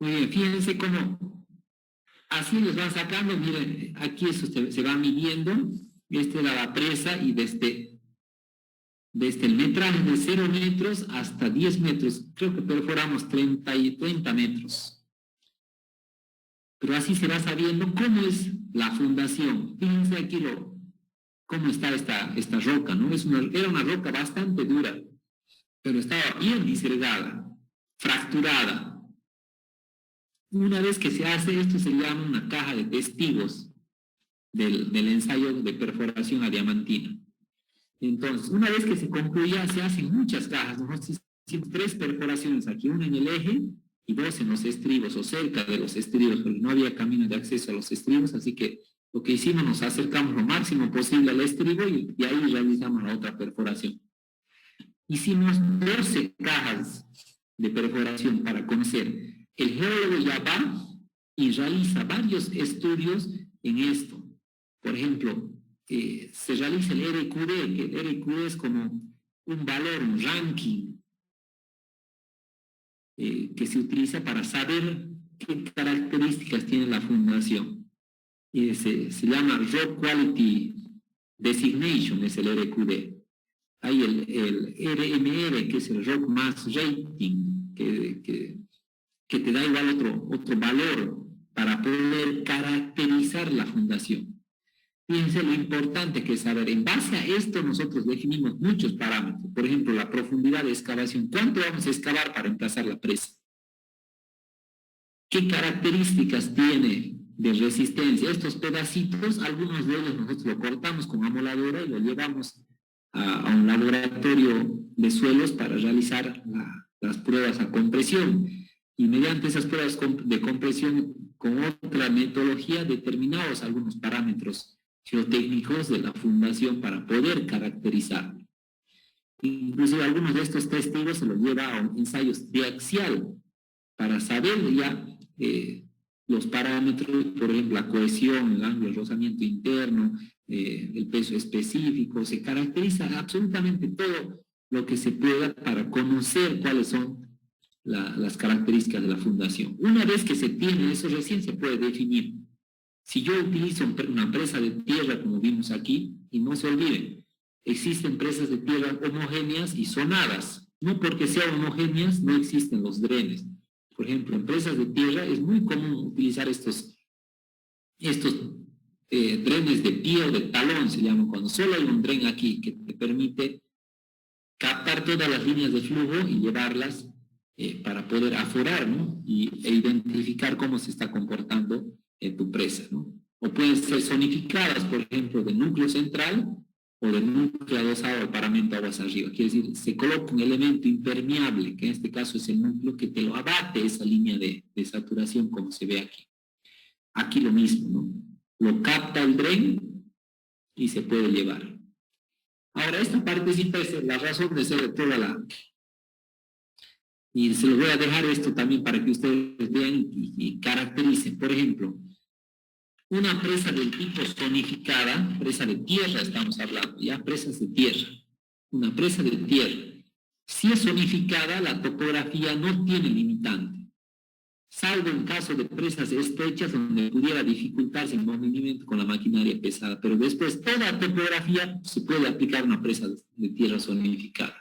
Muy bien, fíjense cómo así los van sacando. Miren, aquí eso se va midiendo. Esta era la presa y desde el metraje de 0 metros hasta 10 metros. Creo que perforamos 30 metros. Pero así se va sabiendo cómo es la fundación. Fíjense aquí cómo está esta roca, ¿no? Era una roca bastante dura, pero estaba bien disgregada, fracturada. Una vez que se hace esto, se llama una caja de testigos del ensayo de perforación adiamantina. Entonces, una vez que se concluya, se hacen muchas cajas. Nosotros hicimos 3 perforaciones aquí, una en el eje y 2 en los estribos o cerca de los estribos, porque no había camino de acceso a los estribos, así que lo que hicimos, nos acercamos lo máximo posible al estribo y ahí realizamos la otra perforación. Hicimos 12 cajas de perforación para conocer. El geólogo ya va y realiza varios estudios en esto. Por ejemplo, se realiza el RQD, que el RQD es como un valor, un ranking, que se utiliza para saber qué características tiene la fundación. Se llama Rock Quality Designation, es el RQD. Hay el RMR, que es el Rock Mass Rating, que te da igual otro valor para poder caracterizar la fundación. Fíjense lo importante que es saber. En base a esto nosotros definimos muchos parámetros. Por ejemplo, la profundidad de excavación. ¿Cuánto vamos a excavar para emplazar la presa? ¿Qué características tiene de resistencia? Estos pedacitos, algunos de ellos nosotros lo cortamos con amoladora y lo llevamos a un laboratorio de suelos para realizar las pruebas a compresión. Y mediante esas pruebas de compresión con otra metodología determinados algunos parámetros geotécnicos de la fundación para poder caracterizar. Inclusive algunos de estos testigos se los lleva a un ensayo triaxial para saber ya los parámetros, por ejemplo, la cohesión, el ángulo de rozamiento interno, el peso específico. Se caracteriza absolutamente todo lo que se pueda para conocer cuáles son las características de la fundación. Una vez que se tiene eso, recién se puede definir. Si yo utilizo una presa de tierra, como vimos aquí, y no se olviden, existen presas de tierra homogéneas y zonadas. No porque sean homogéneas no existen los drenes. Por ejemplo, en presas de tierra es muy común utilizar estos drenes de pie o de talón, se llaman, cuando solo hay un dren aquí que te permite captar todas las líneas de flujo y llevarlas para poder aforar, ¿no? E identificar cómo se está comportando tu presa, ¿no? O pueden ser zonificadas, por ejemplo, del núcleo central o del núcleo adosado al paramento aguas arriba. Quiere decir, se coloca un elemento impermeable, que en este caso es el núcleo, que te lo abate esa línea de saturación como se ve aquí. Aquí lo mismo, ¿no? Lo capta el dren y se puede llevar. Ahora, esta partecita es la razón de ser de toda la... Y se lo voy a dejar esto también para que ustedes vean y caractericen. Por ejemplo, una presa del tipo zonificada, presa de tierra estamos hablando, ya presas de tierra. Una presa de tierra. Si es zonificada, la topografía no tiene limitante, salvo en caso de presas estrechas donde pudiera dificultarse el movimiento con la maquinaria pesada, pero después toda topografía se puede aplicar a una presa de tierra zonificada.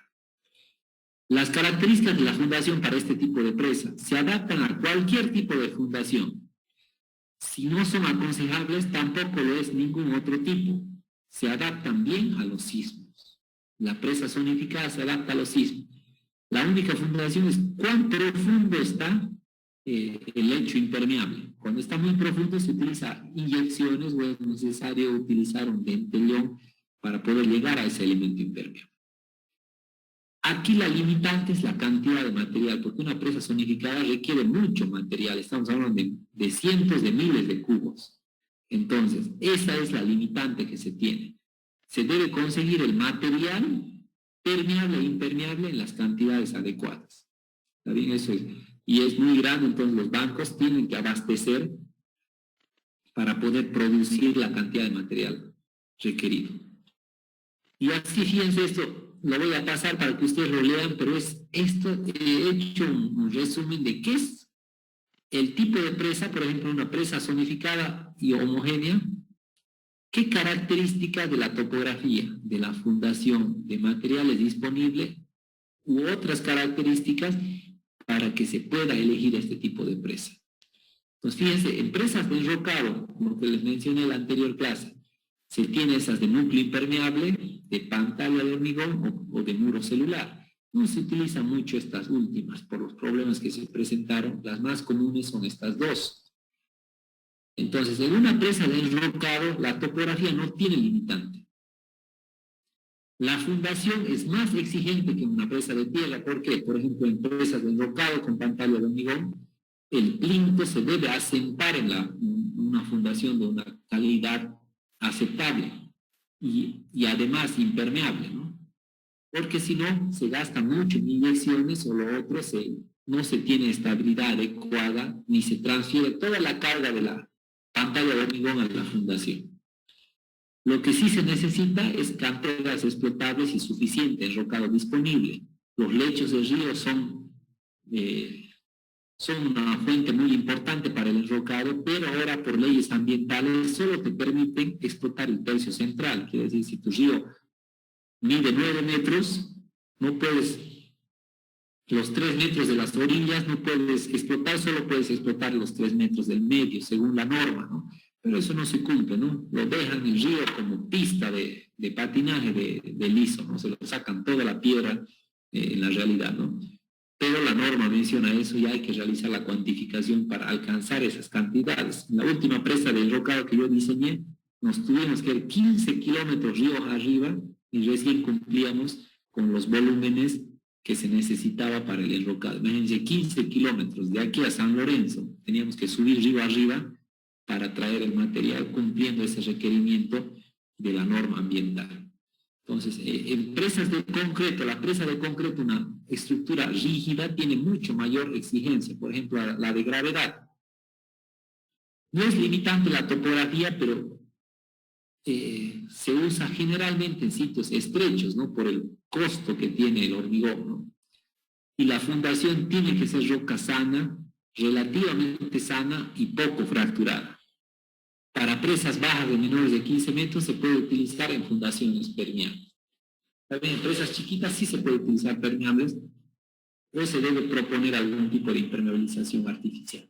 Las características de la fundación para este tipo de presa se adaptan a cualquier tipo de fundación. Si no son aconsejables, tampoco lo es ningún otro tipo. Se adaptan bien a los sismos. La presa zonificada se adapta a los sismos. La única fundación es cuán profundo está el lecho impermeable. Cuando está muy profundo se utiliza inyecciones o es necesario utilizar un dentelón para poder llegar a ese elemento impermeable. Aquí la limitante es la cantidad de material, porque una presa zonificada requiere mucho material, estamos hablando de cientos de miles de cubos. Entonces, esa es la limitante que se tiene. Se debe conseguir el material permeable e impermeable en las cantidades adecuadas. ¿Está bien? Eso es. Y es muy grande, entonces los bancos tienen que abastecer para poder producir la cantidad de material requerido. Y así, fíjense esto, lo voy a pasar para que ustedes lo lean, pero es esto, he hecho un resumen de qué es el tipo de presa, por ejemplo, una presa zonificada y homogénea, qué características de la topografía, de la fundación, de materiales disponibles, u otras características para que se pueda elegir este tipo de presa. Entonces, fíjense, en presas de enrocado, como que les mencioné en la anterior clase, se tiene esas de núcleo impermeable, de pantalla de hormigón o de muro celular. No se utilizan mucho estas últimas por los problemas que se presentaron. Las más comunes son estas dos. Entonces, en una presa de enrocado, la topografía no tiene limitante. La fundación es más exigente que una presa de tierra. ¿Por qué? Por ejemplo, en presas de enrocado con pantalla de hormigón, el plinto se debe asentar en una fundación de una calidad aceptable y además impermeable, ¿no? Porque si no, se gasta mucho en inyecciones o lo otro, no se tiene estabilidad adecuada ni se transfiere toda la carga de la pantalla de hormigón a la fundación. Lo que sí se necesita es canteras explotables y suficiente enrocado disponible. Los lechos de río son una fuente muy importante para el enrocado, pero ahora por leyes ambientales solo te permiten explotar el tercio central. Quiere decir, si tu río mide 9 metros, no puedes, los 3 metros de las orillas no puedes explotar, solo puedes explotar los 3 metros del medio, según la norma, ¿no? Pero eso no se cumple, ¿no? Lo dejan el río como pista de patinaje de liso, ¿no? Se lo sacan toda la piedra en la realidad, ¿no? Pero la norma menciona eso y hay que realizar la cuantificación para alcanzar esas cantidades. En la última presa de enrocado que yo diseñé, nos tuvimos que ir 15 kilómetros río arriba y recién cumplíamos con los volúmenes que se necesitaba para el enrocado. Imagínense, 15 kilómetros de aquí a San Lorenzo, teníamos que subir río arriba para traer el material cumpliendo ese requerimiento de la norma ambiental. Entonces, en presas de concreto, la presa de concreto, una estructura rígida, tiene mucho mayor exigencia, por ejemplo, la de gravedad. No es limitante la topografía, pero se usa generalmente en sitios estrechos, ¿no? Por el costo que tiene el hormigón, ¿no? Y la fundación tiene que ser roca sana, relativamente sana y poco fracturada. Para presas bajas de menores de 15 metros se puede utilizar en fundaciones permeables. También en presas chiquitas sí se puede utilizar permeables o se debe proponer algún tipo de impermeabilización artificial.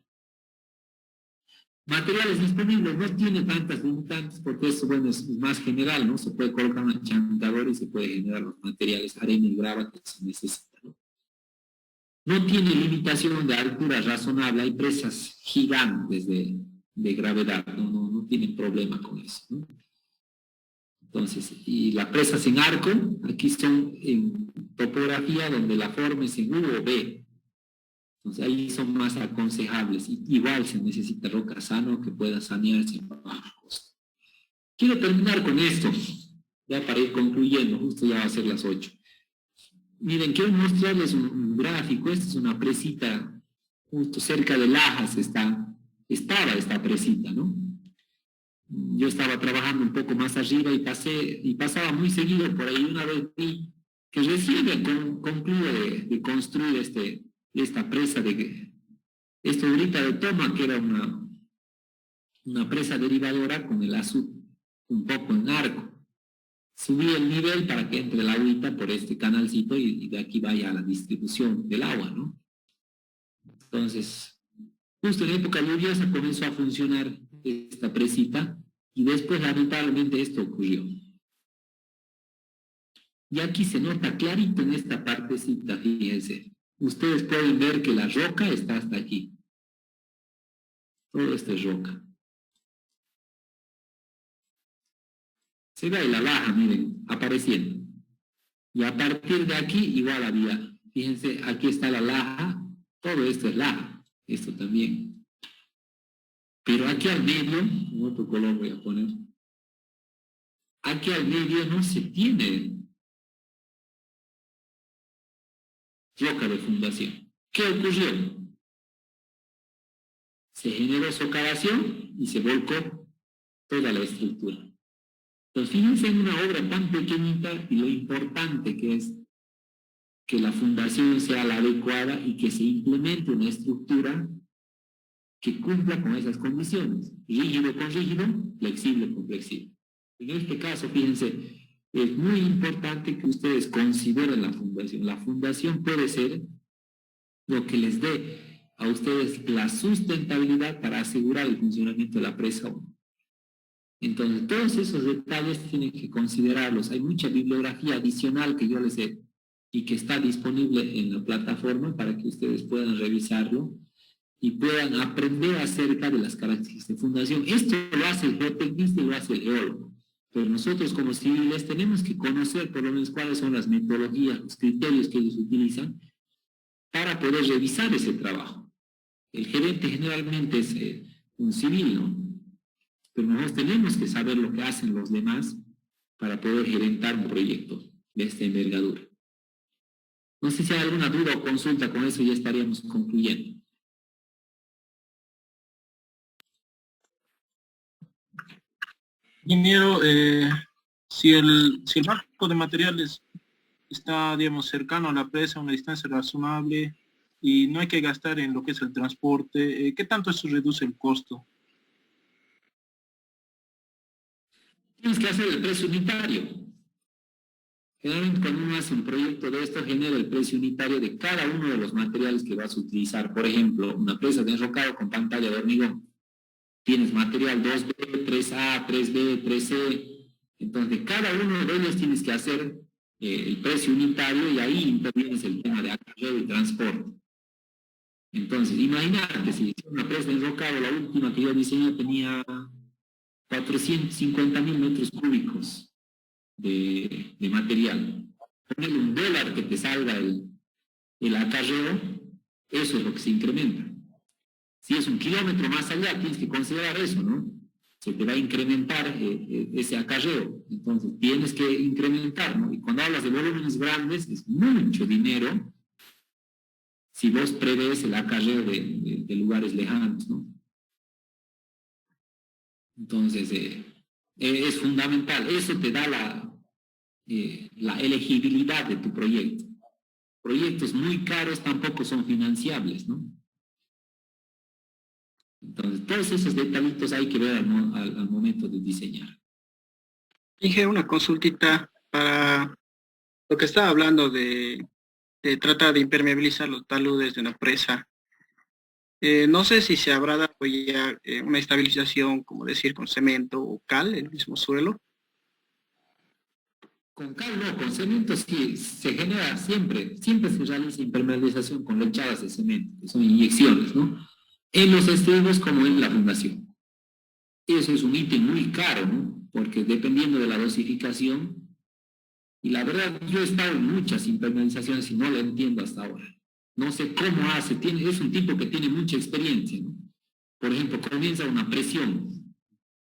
Materiales disponibles, no tiene tantas limitantes porque eso, bueno, es más general, ¿no? Se puede colocar un achantador y se puede generar los materiales, arena y grava que se necesita, ¿no? no tiene limitación de altura razonable, hay presas gigantes de gravedad, no tienen problema con eso, ¿no? Entonces, y las presas en arco, aquí son en topografía donde la forma es en U o B. Entonces ahí son más aconsejables. Y igual se necesita roca sano que pueda sanearse en bajo costo. Quiero terminar con esto, ya para ir concluyendo, justo ya va a ser las 8. Miren, quiero mostrarles un gráfico. Esta es una presita, justo cerca de Lajas estaba esta presita, ¿no? Yo estaba trabajando un poco más arriba y pasaba muy seguido por ahí. Una vez vi que recién concluye de construir esta presa esto ahorita de Toma, que era una presa derivadora con el azul un poco en arco. Subí el nivel para que entre el agüita por este canalcito y de aquí vaya a la distribución del agua, ¿no? Entonces, justo en época lluviosa comenzó a funcionar esta presita y después lamentablemente esto ocurrió. Y aquí se nota clarito en esta partecita, fíjense. Ustedes pueden ver que la roca está hasta aquí. Todo esto es roca. Se ve ahí la laja, miren, apareciendo. Y a partir de aquí igual había, fíjense, aquí está la laja, todo esto es laja, esto también. Pero aquí al medio, en otro color voy a poner, aquí al medio no se tiene roca de fundación. ¿Qué ocurrió? Se generó socavación y se volcó toda la estructura. Entonces, fíjense en una obra tan pequeñita y lo importante que es que la fundación sea la adecuada y que se implemente una estructura que cumpla con esas condiciones. Rígido con rígido, flexible con flexible. En este caso, fíjense, es muy importante que ustedes consideren la fundación. La fundación puede ser lo que les dé a ustedes la sustentabilidad para asegurar el funcionamiento de la presa. Entonces, todos esos detalles tienen que considerarlos. Hay mucha bibliografía adicional que yo les he y que está disponible en la plataforma para que ustedes puedan revisarlo y puedan aprender acerca de las características de fundación. Esto lo hace el geotecnista y lo hace el geólogo. Pero nosotros como civiles tenemos que conocer por lo menos cuáles son las metodologías, los criterios que ellos utilizan para poder revisar ese trabajo. El gerente generalmente es un civil, ¿no? Pero nosotros tenemos que saber lo que hacen los demás para poder gerentar un proyecto de esta envergadura. No sé si hay alguna duda o consulta, con eso ya estaríamos concluyendo. Ingeniero, si el marco de materiales está, digamos, cercano a la presa, a una distancia razonable, y no hay que gastar en lo que es el transporte, ¿qué tanto eso reduce el costo? Tienes que hacer el precio unitario. Generalmente cuando uno hace un proyecto de esto, genera el precio unitario de cada uno de los materiales que vas a utilizar. Por ejemplo, una presa de enrocado con pantalla de hormigón. Tienes material 2B, 3A, 3B, 3C. Entonces, de cada uno de ellos tienes que hacer el precio unitario y ahí intervienes el tema de acarreo y transporte. Entonces, imagínate, si una presa de enrocado, la última que yo diseñé tenía 450.000 metros cúbicos de material. Ponerle $1 que te salga el acarreo, eso es lo que se incrementa. Si es 1 kilómetro más allá, tienes que considerar eso, ¿no? Se te va a incrementar ese acarreo. Entonces, tienes que incrementar, ¿no? Y cuando hablas de volúmenes grandes, es mucho dinero si vos prevés el acarreo de lugares lejanos, ¿no? Entonces, es fundamental. Eso te da la elegibilidad de tu proyecto. Proyectos muy caros tampoco son financiables, ¿no? Entonces, todos esos detallitos hay que ver al momento de diseñar. Dije una consultita para lo que estaba hablando de tratar de impermeabilizar los taludes de una presa. No sé si se habrá dado ya una estabilización, como decir, con cemento o cal, el mismo suelo. Con cal no, con cemento sí, se genera siempre se realiza impermeabilización con lechadas de cemento, que son inyecciones, ¿no? En los estribos como en la fundación. Eso es un ítem muy caro, ¿no? Porque dependiendo de la dosificación, y la verdad yo he estado en muchas impermeabilizaciones y no lo entiendo hasta ahora. No sé cómo hace, es un tipo que tiene mucha experiencia, ¿no? Por ejemplo, comienza una presión,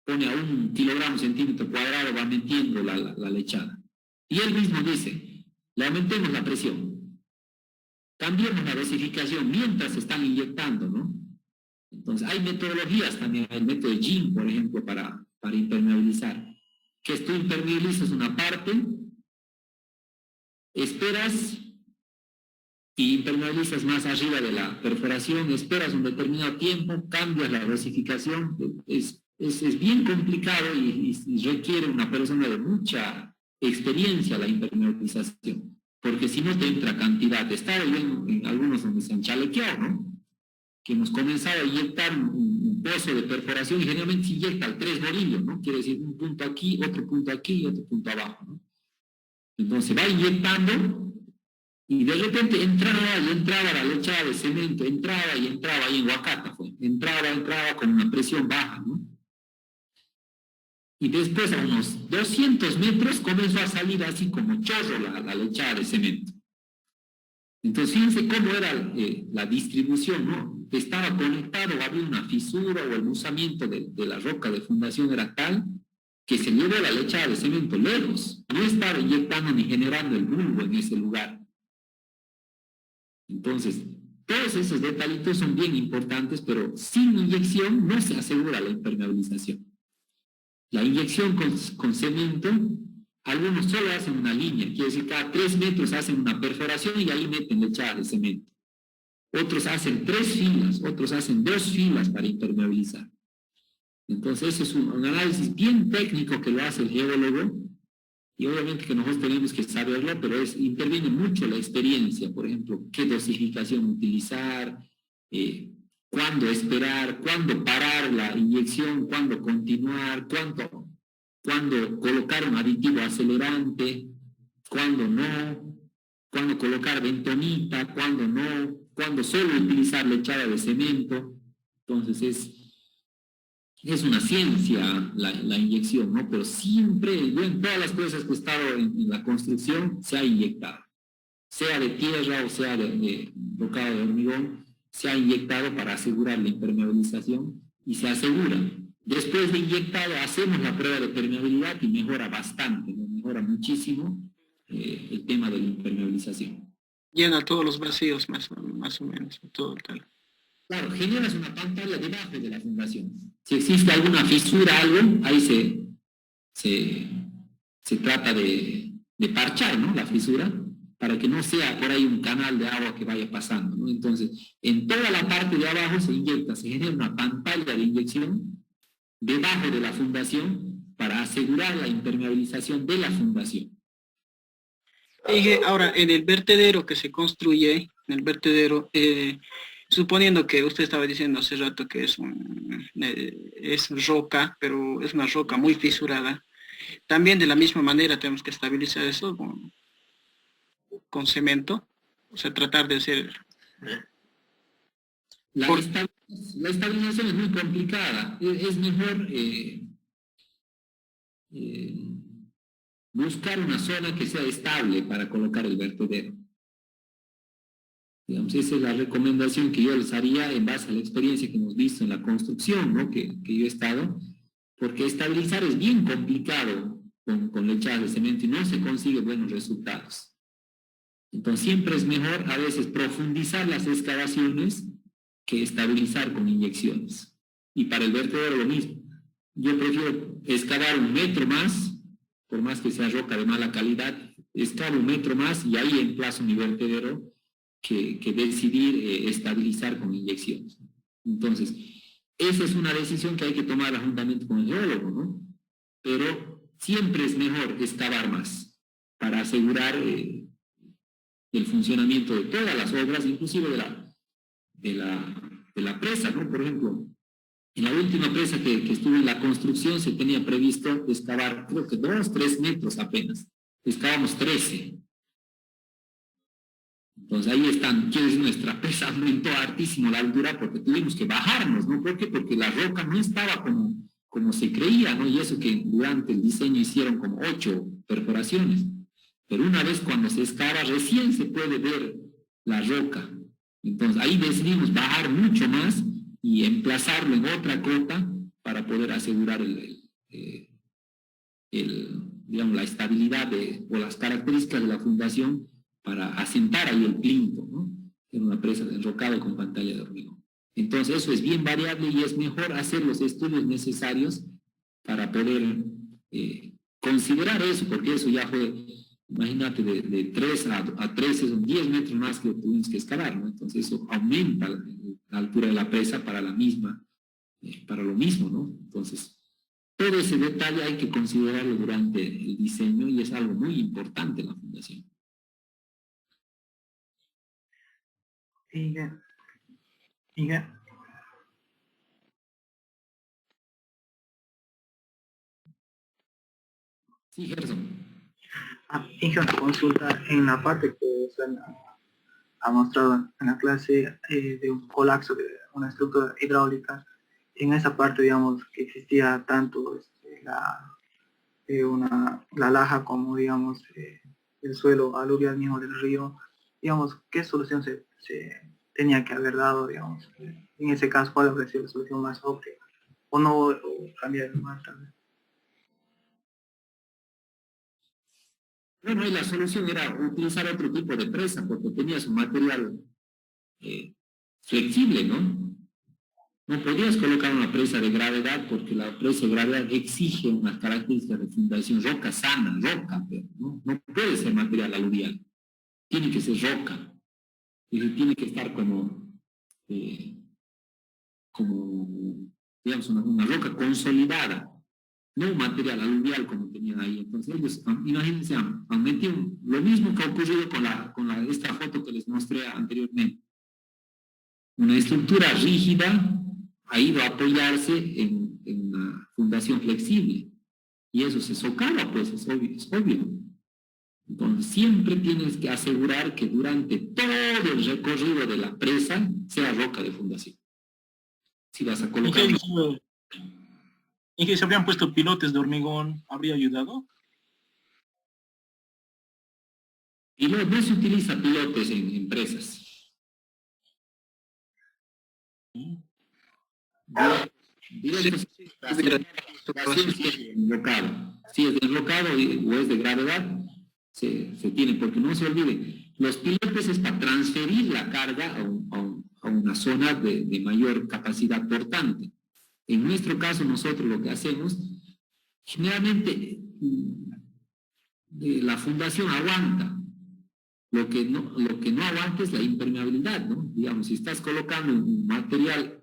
pone a 1 kilogramo centímetro cuadrado, va metiendo la lechada. Y él mismo dice, le aumentemos la presión, cambiemos la dosificación mientras se están inyectando, ¿no? Entonces, hay metodologías también, el método de Jim, por ejemplo, para impermeabilizar. Que tú impermeabilizas una parte, esperas y impermeabilizas más arriba de la perforación, esperas un determinado tiempo, cambias la dosificación. Es bien complicado y requiere una persona de mucha experiencia la impermeabilización, porque si no te entra cantidad. Estaba yo en algunos donde se han chalequeado, ¿no? Que hemos comenzado a inyectar un pozo de perforación y generalmente se inyecta al 3 bolillos, ¿no? Quiere decir un punto aquí, otro punto aquí y otro punto abajo, ¿no? Entonces va inyectando y de repente entraba la lechada de cemento, entraba ahí en Huacata, entraba con una presión baja, ¿no? Y después a unos 200 metros comenzó a salir así como chorro la lechada de cemento. Entonces fíjense cómo era la distribución, ¿no? Estaba conectado, había una fisura o el buzamiento de la roca de fundación era tal que se llevó la lechada de cemento lejos, no estaba inyectando ni generando el bulbo en ese lugar. Entonces, todos esos detallitos son bien importantes, pero sin inyección no se asegura la impermeabilización. La inyección con cemento, algunos solo hacen una línea, quiere decir cada 3 metros hacen una perforación y ahí meten lechada de cemento. Otros hacen 3 filas, otros hacen 2 filas para impermeabilizar. Entonces ese es un análisis bien técnico que lo hace el geólogo y obviamente que nosotros tenemos que saberlo, pero interviene mucho la experiencia, por ejemplo, qué dosificación utilizar, cuándo esperar, cuándo parar la inyección, cuándo continuar, cuándo colocar un aditivo acelerante, cuándo no, cuándo colocar bentonita, cuándo no, cuándo solo utilizar lechada de cemento. Entonces es una ciencia la inyección, ¿no? Pero siempre, yo en todas las cosas que he estado en la construcción, se ha inyectado. Sea de tierra o sea de rocado de hormigón, se ha inyectado para asegurar la impermeabilización y se asegura. Después de inyectado, hacemos la prueba de permeabilidad y mejora bastante, ¿no? Mejora muchísimo el tema de la impermeabilización. Llena todos los vacíos más o menos, todo tal. Claro, generas una pantalla debajo de la fundación. Si existe alguna fisura, algo, ahí se trata de parchar, ¿no? La fisura, para que no sea por ahí un canal de agua que vaya pasando, ¿no? Entonces, en toda la parte de abajo se genera una pantalla de inyección debajo de la fundación para asegurar la impermeabilización de la fundación. Ahora, en el vertedero que se construye, suponiendo que usted estaba diciendo hace rato que es roca, pero es una roca muy fisurada, también de la misma manera tenemos que estabilizar eso con cemento, o sea, tratar de hacer... La estabilización es muy complicada. Es mejor buscar una zona que sea estable para colocar el vertedero. Digamos, esa es la recomendación que yo les haría en base a la experiencia que hemos visto en la construcción, ¿no? que yo he estado, porque estabilizar es bien complicado con lechadas de cemento y no se consigue buenos resultados. Entonces siempre es mejor a veces profundizar las excavaciones que estabilizar con inyecciones. Y para el vertedero lo mismo. Yo prefiero excavar 1 metro más, por más que sea roca de mala calidad, excavo 1 metro más y ahí emplazo mi vertedero que decidir estabilizar con inyecciones. Entonces, esa es una decisión que hay que tomar juntamente con el geólogo, ¿no? Pero siempre es mejor excavar más para asegurar el funcionamiento de todas las obras, inclusive de la presa, ¿no? Por ejemplo, en la última presa que estuvo en la construcción se tenía previsto excavar, creo que 2 o 3 metros apenas. excavamos 13. Entonces ahí están, quiere decir, nuestra presa aumentó hartísimo la altura porque tuvimos que bajarnos, ¿no? ¿Por qué? Porque la roca no estaba como se creía, ¿no? Y eso que durante el diseño hicieron como 8 perforaciones. Pero una vez cuando se excava, recién se puede ver la roca. Entonces ahí decidimos bajar mucho más y emplazarlo en otra cota para poder asegurar digamos, la estabilidad o las características de la fundación para asentar ahí el plinto, ¿no? En una presa de enrocado con pantalla de hormigón. Entonces eso es bien variable y es mejor hacer los estudios necesarios para poder considerar eso, porque eso ya fue, imagínate, de 3 a 13 son 10 metros más que tuvimos que excavar, ¿no? Entonces eso aumenta la altura de la presa para la misma, para lo mismo, ¿no? Entonces, todo ese detalle hay que considerarlo durante el diseño y es algo muy importante en la fundación. Inge. Sí, Gerson. Inge, una consulta en la parte que usted ha mostrado en la clase de un colapso de una estructura hidráulica. En esa parte, digamos, que existía tanto la laja como, digamos, el suelo aluvial mismo del río, digamos, ¿qué solución se tenía que haber dado, digamos? En ese caso, ¿cuál habría sido la solución más óptima? ¿O no, o cambiar el mar tal vez? Bueno, y la solución era utilizar otro tipo de presa, porque tenías un material flexible, ¿no? No podías colocar una presa de gravedad, porque la presa de gravedad exige unas características de fundación, roca sana, roca, pero no puede ser material aluvial, tiene que ser roca, y tiene que estar como digamos, una roca consolidada, no un material aluvial como tenían ahí. Entonces ellos, imagínense, han metido lo mismo que ha ocurrido con esta foto que les mostré anteriormente. Una estructura rígida ha ido a apoyarse en una fundación flexible, y eso se socava, pues es obvio. Entonces siempre tienes que asegurar que durante todo el recorrido de la presa sea roca de fundación. Si vas a colocar... ¿En que se habrían puesto pilotes de hormigón? ¿Habría ayudado? Y no se utiliza pilotes en empresas. Si es de enrocado o es de gravedad, se tiene, porque no se olvide, los pilotes es para transferir la carga a una zona de mayor capacidad portante. En nuestro caso, nosotros lo que hacemos, generalmente la fundación aguanta. Lo que no aguanta es la impermeabilidad, ¿no? Digamos, si estás colocando un material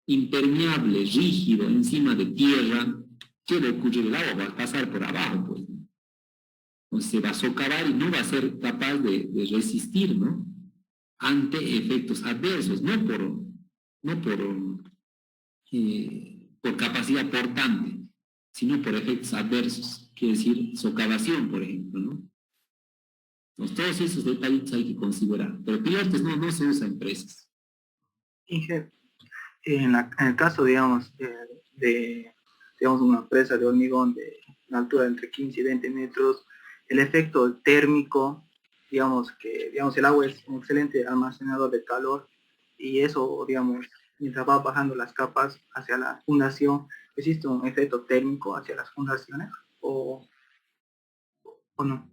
impermeable, rígido, encima de tierra, ¿qué va a ocurrir? El agua va a pasar por abajo, pues. Entonces se va a socavar y no va a ser capaz de resistir, ¿no? Ante efectos adversos, no por capacidad portante, sino por efectos adversos, quiere decir socavación, por ejemplo, ¿no? Entonces, todos esos detalles hay que considerar, pero pilotes no se usa en presas. Inge, en el caso, digamos, digamos, una presa de hormigón de una altura de entre 15 y 20 metros, el efecto térmico, digamos, el agua es un excelente almacenador de calor, y eso, digamos, mientras va bajando las capas hacia la fundación, ¿existe un efecto térmico hacia las fundaciones o no?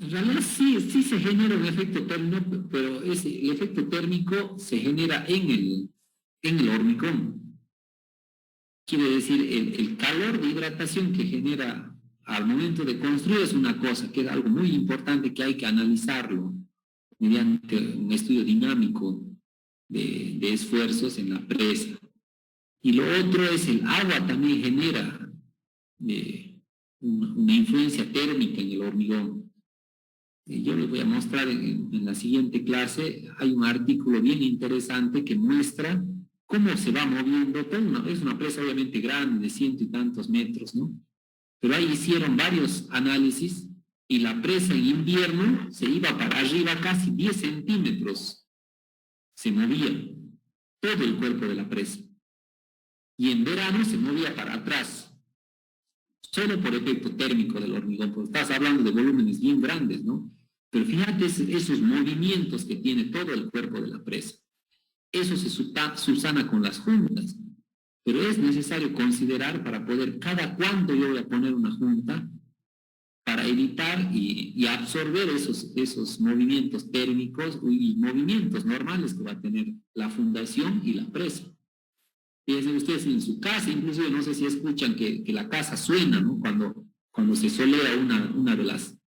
En realidad sí se genera un efecto térmico, pero el efecto térmico se genera en el hormigón. Quiere decir, el calor de hidratación que genera al momento de construir es una cosa, que es algo muy importante que hay que analizarlo mediante un estudio dinámico de esfuerzos en la presa. Y lo otro es el agua también genera una influencia térmica en el hormigón. Yo les voy a mostrar en la siguiente clase, hay un artículo bien interesante que muestra cómo se va moviendo. Es una presa obviamente grande, de 100 y tantos metros, ¿no? pero ahí hicieron varios análisis y la presa en invierno se iba para arriba casi 10 centímetros, se movía todo el cuerpo de la presa, y en verano se movía para atrás, solo por efecto térmico del hormigón, porque estás hablando de volúmenes bien grandes, ¿no? Pero fíjate esos movimientos que tiene todo el cuerpo de la presa. Eso se subsana con las juntas, pero es necesario considerar para poder, cada cuánto yo voy a poner una junta para evitar y absorber esos movimientos térmicos y movimientos normales que va a tener la fundación y la presa. Fíjense ustedes en su casa, inclusive no sé si escuchan que la casa suena, ¿no? Cuando se solea una de las,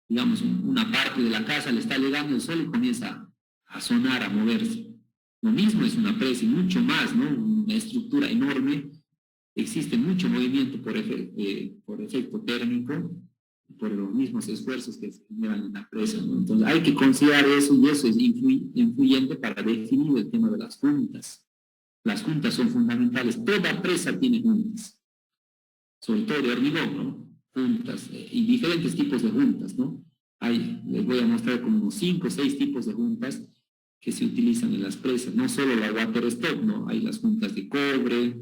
digamos, una parte de la casa, le está llegando el sol y comienza a sonar, a moverse. Lo mismo es una presa y mucho más, ¿no? Una estructura enorme, existe mucho movimiento por efecto térmico, por los mismos esfuerzos que se generan en la presa, ¿no? Entonces hay que considerar eso, y eso es influyente para definir el tema de las juntas. Las juntas son fundamentales. Toda presa tiene juntas, sobre todo de hormigón, ¿no? Juntas, y diferentes tipos de juntas, ¿no? Les voy a mostrar como unos 5 o 6 tipos de juntas que se utilizan en las presas. No solo la water stop, ¿no? Hay las juntas de cobre,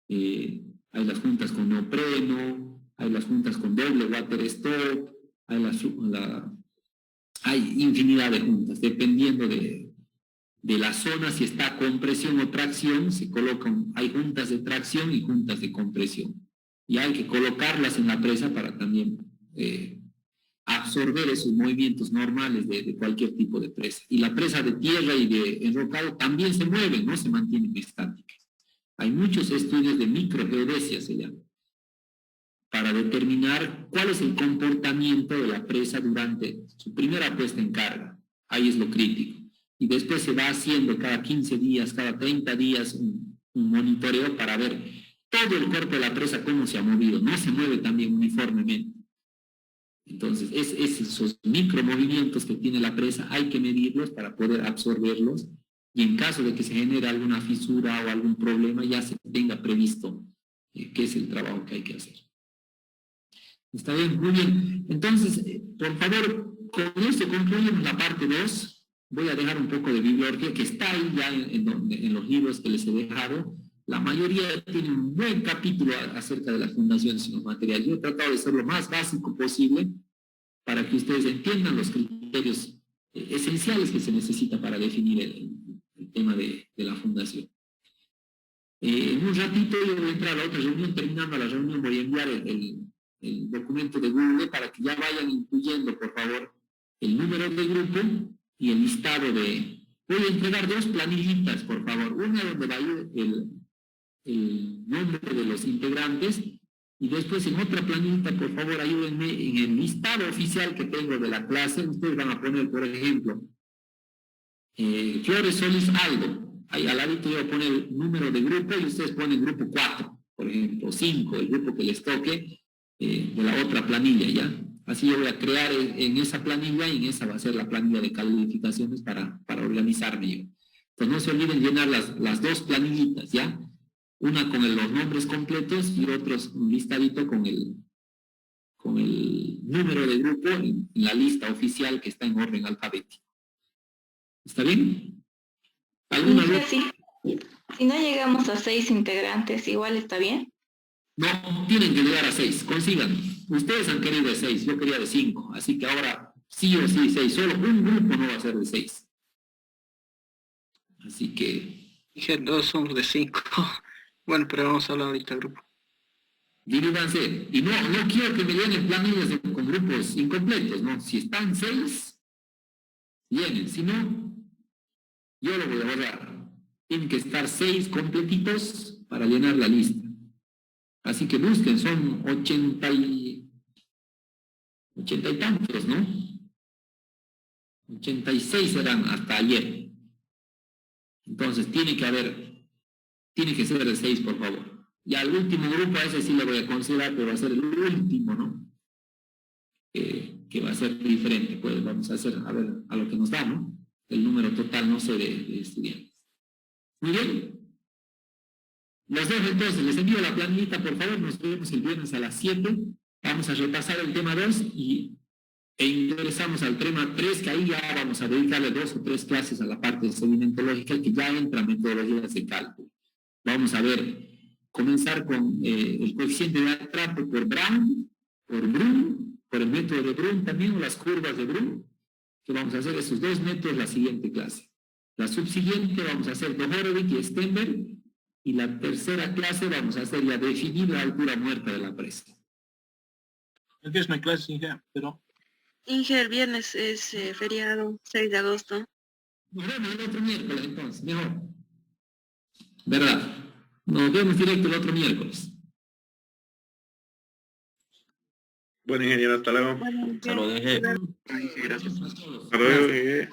hay las juntas con neopreno, hay las juntas con doble water stop, hay infinidad de juntas, dependiendo de la zona, si está compresión o tracción, se colocan, hay juntas de tracción y juntas de compresión. Y hay que colocarlas en la presa para también absorber esos movimientos normales de cualquier tipo de presa. Y la presa de tierra y de enrocado también se mueven, no se mantienen estáticas. Hay muchos estudios de microgeodesia, se llama, para determinar cuál es el comportamiento de la presa durante su primera puesta en carga. Ahí es lo crítico. Y después se va haciendo cada 15 días, cada 30 días un monitoreo para ver todo el cuerpo de la presa cómo se ha movido. No se mueve también uniformemente. Entonces, esos micromovimientos que tiene la presa hay que medirlos para poder absorberlos, y en caso de que se genere alguna fisura o algún problema ya se tenga previsto qué es el trabajo que hay que hacer. ¿Está bien? Muy bien. Entonces, por favor, con esto concluimos la parte 2. Voy a dejar un poco de bibliografía que está ahí ya en los libros que les he dejado. La mayoría tiene un buen capítulo acerca de las fundaciones y los materiales. Yo he tratado de ser lo más básico posible para que ustedes entiendan los criterios esenciales que se necesita para definir el tema de la fundación. En un ratito yo voy a entrar a la otra reunión. Terminando la reunión voy a enviar el documento de Google para que ya vayan incluyendo, por favor, el número de grupo y el listado de... Voy a entregar 2 planillitas, por favor. Una donde va a ir el nombre de los integrantes, y después en otra planillita, por favor, ayúdenme en el listado oficial que tengo de la clase. Ustedes van a poner, por ejemplo, Flores Solís Aldo. Ahí al ladito yo voy a poner el número de grupo y ustedes ponen grupo 4, por ejemplo, 5, el grupo que les toque de la otra planilla, ¿ya? Así yo voy a crear en esa planilla, y en esa va a ser la planilla de calificaciones para organizarme yo. Entonces no se olviden llenar las 2 planillitas, ¿ya? Una con los nombres completos y un listadito con el número de grupo en la lista oficial que está en orden alfabético. ¿Está bien? ¿Alguna vez? Sí. Si no llegamos a 6 integrantes, igual está bien. No, tienen que llegar a 6, consigan. Ustedes han querido de 6, yo quería de 5, así que ahora sí o sí 6, solo un grupo no va a ser de 6. Así que... Dije 2 somos de 5. Bueno, pero vamos a hablar ahorita del grupo. Divídanse. Y no quiero que me llenen planillas con grupos incompletos, ¿no? Si están 6, llenen. Si no, yo lo voy a borrar. Tienen que estar 6 completitos para llenar la lista. Así que busquen, son 80 y tantos, ¿no? 86 eran hasta ayer. Entonces tiene que ser de 6, por favor. Y al último grupo, a ese sí le voy a considerar, pero va a ser el último, ¿no? Que va a ser diferente. Pues vamos a hacer, a ver, a lo que nos da, ¿no? El número total, no sé, de estudiantes. Muy bien. Los dejo entonces, les envío la planillita, por favor, nos vemos el viernes a las 7. Vamos a repasar el tema 2 e ingresamos al tema 3, que ahí ya vamos a dedicarle 2 o 3 clases a la parte sedimentológica, que ya entra metodologías de cálculo. Vamos a ver, comenzar con el coeficiente de atrapo por Brown, por Brun, por el método de Brun también, o las curvas de Brun, que vamos a hacer esos 2 métodos la siguiente clase. La subsiguiente vamos a hacer de Horowitz y Stenberg, y la tercera clase vamos a hacer ya definir la altura muerta de la presa. El viernes no hay clases, Inge, pero... Inge, el viernes es feriado, 6 de agosto. Nos vemos el otro miércoles entonces, mejor. ¿Verdad? Nos vemos directo el otro miércoles. Bueno, ingeniero, hasta luego. Bueno, Saludos, Inge. Hasta luego, Inge.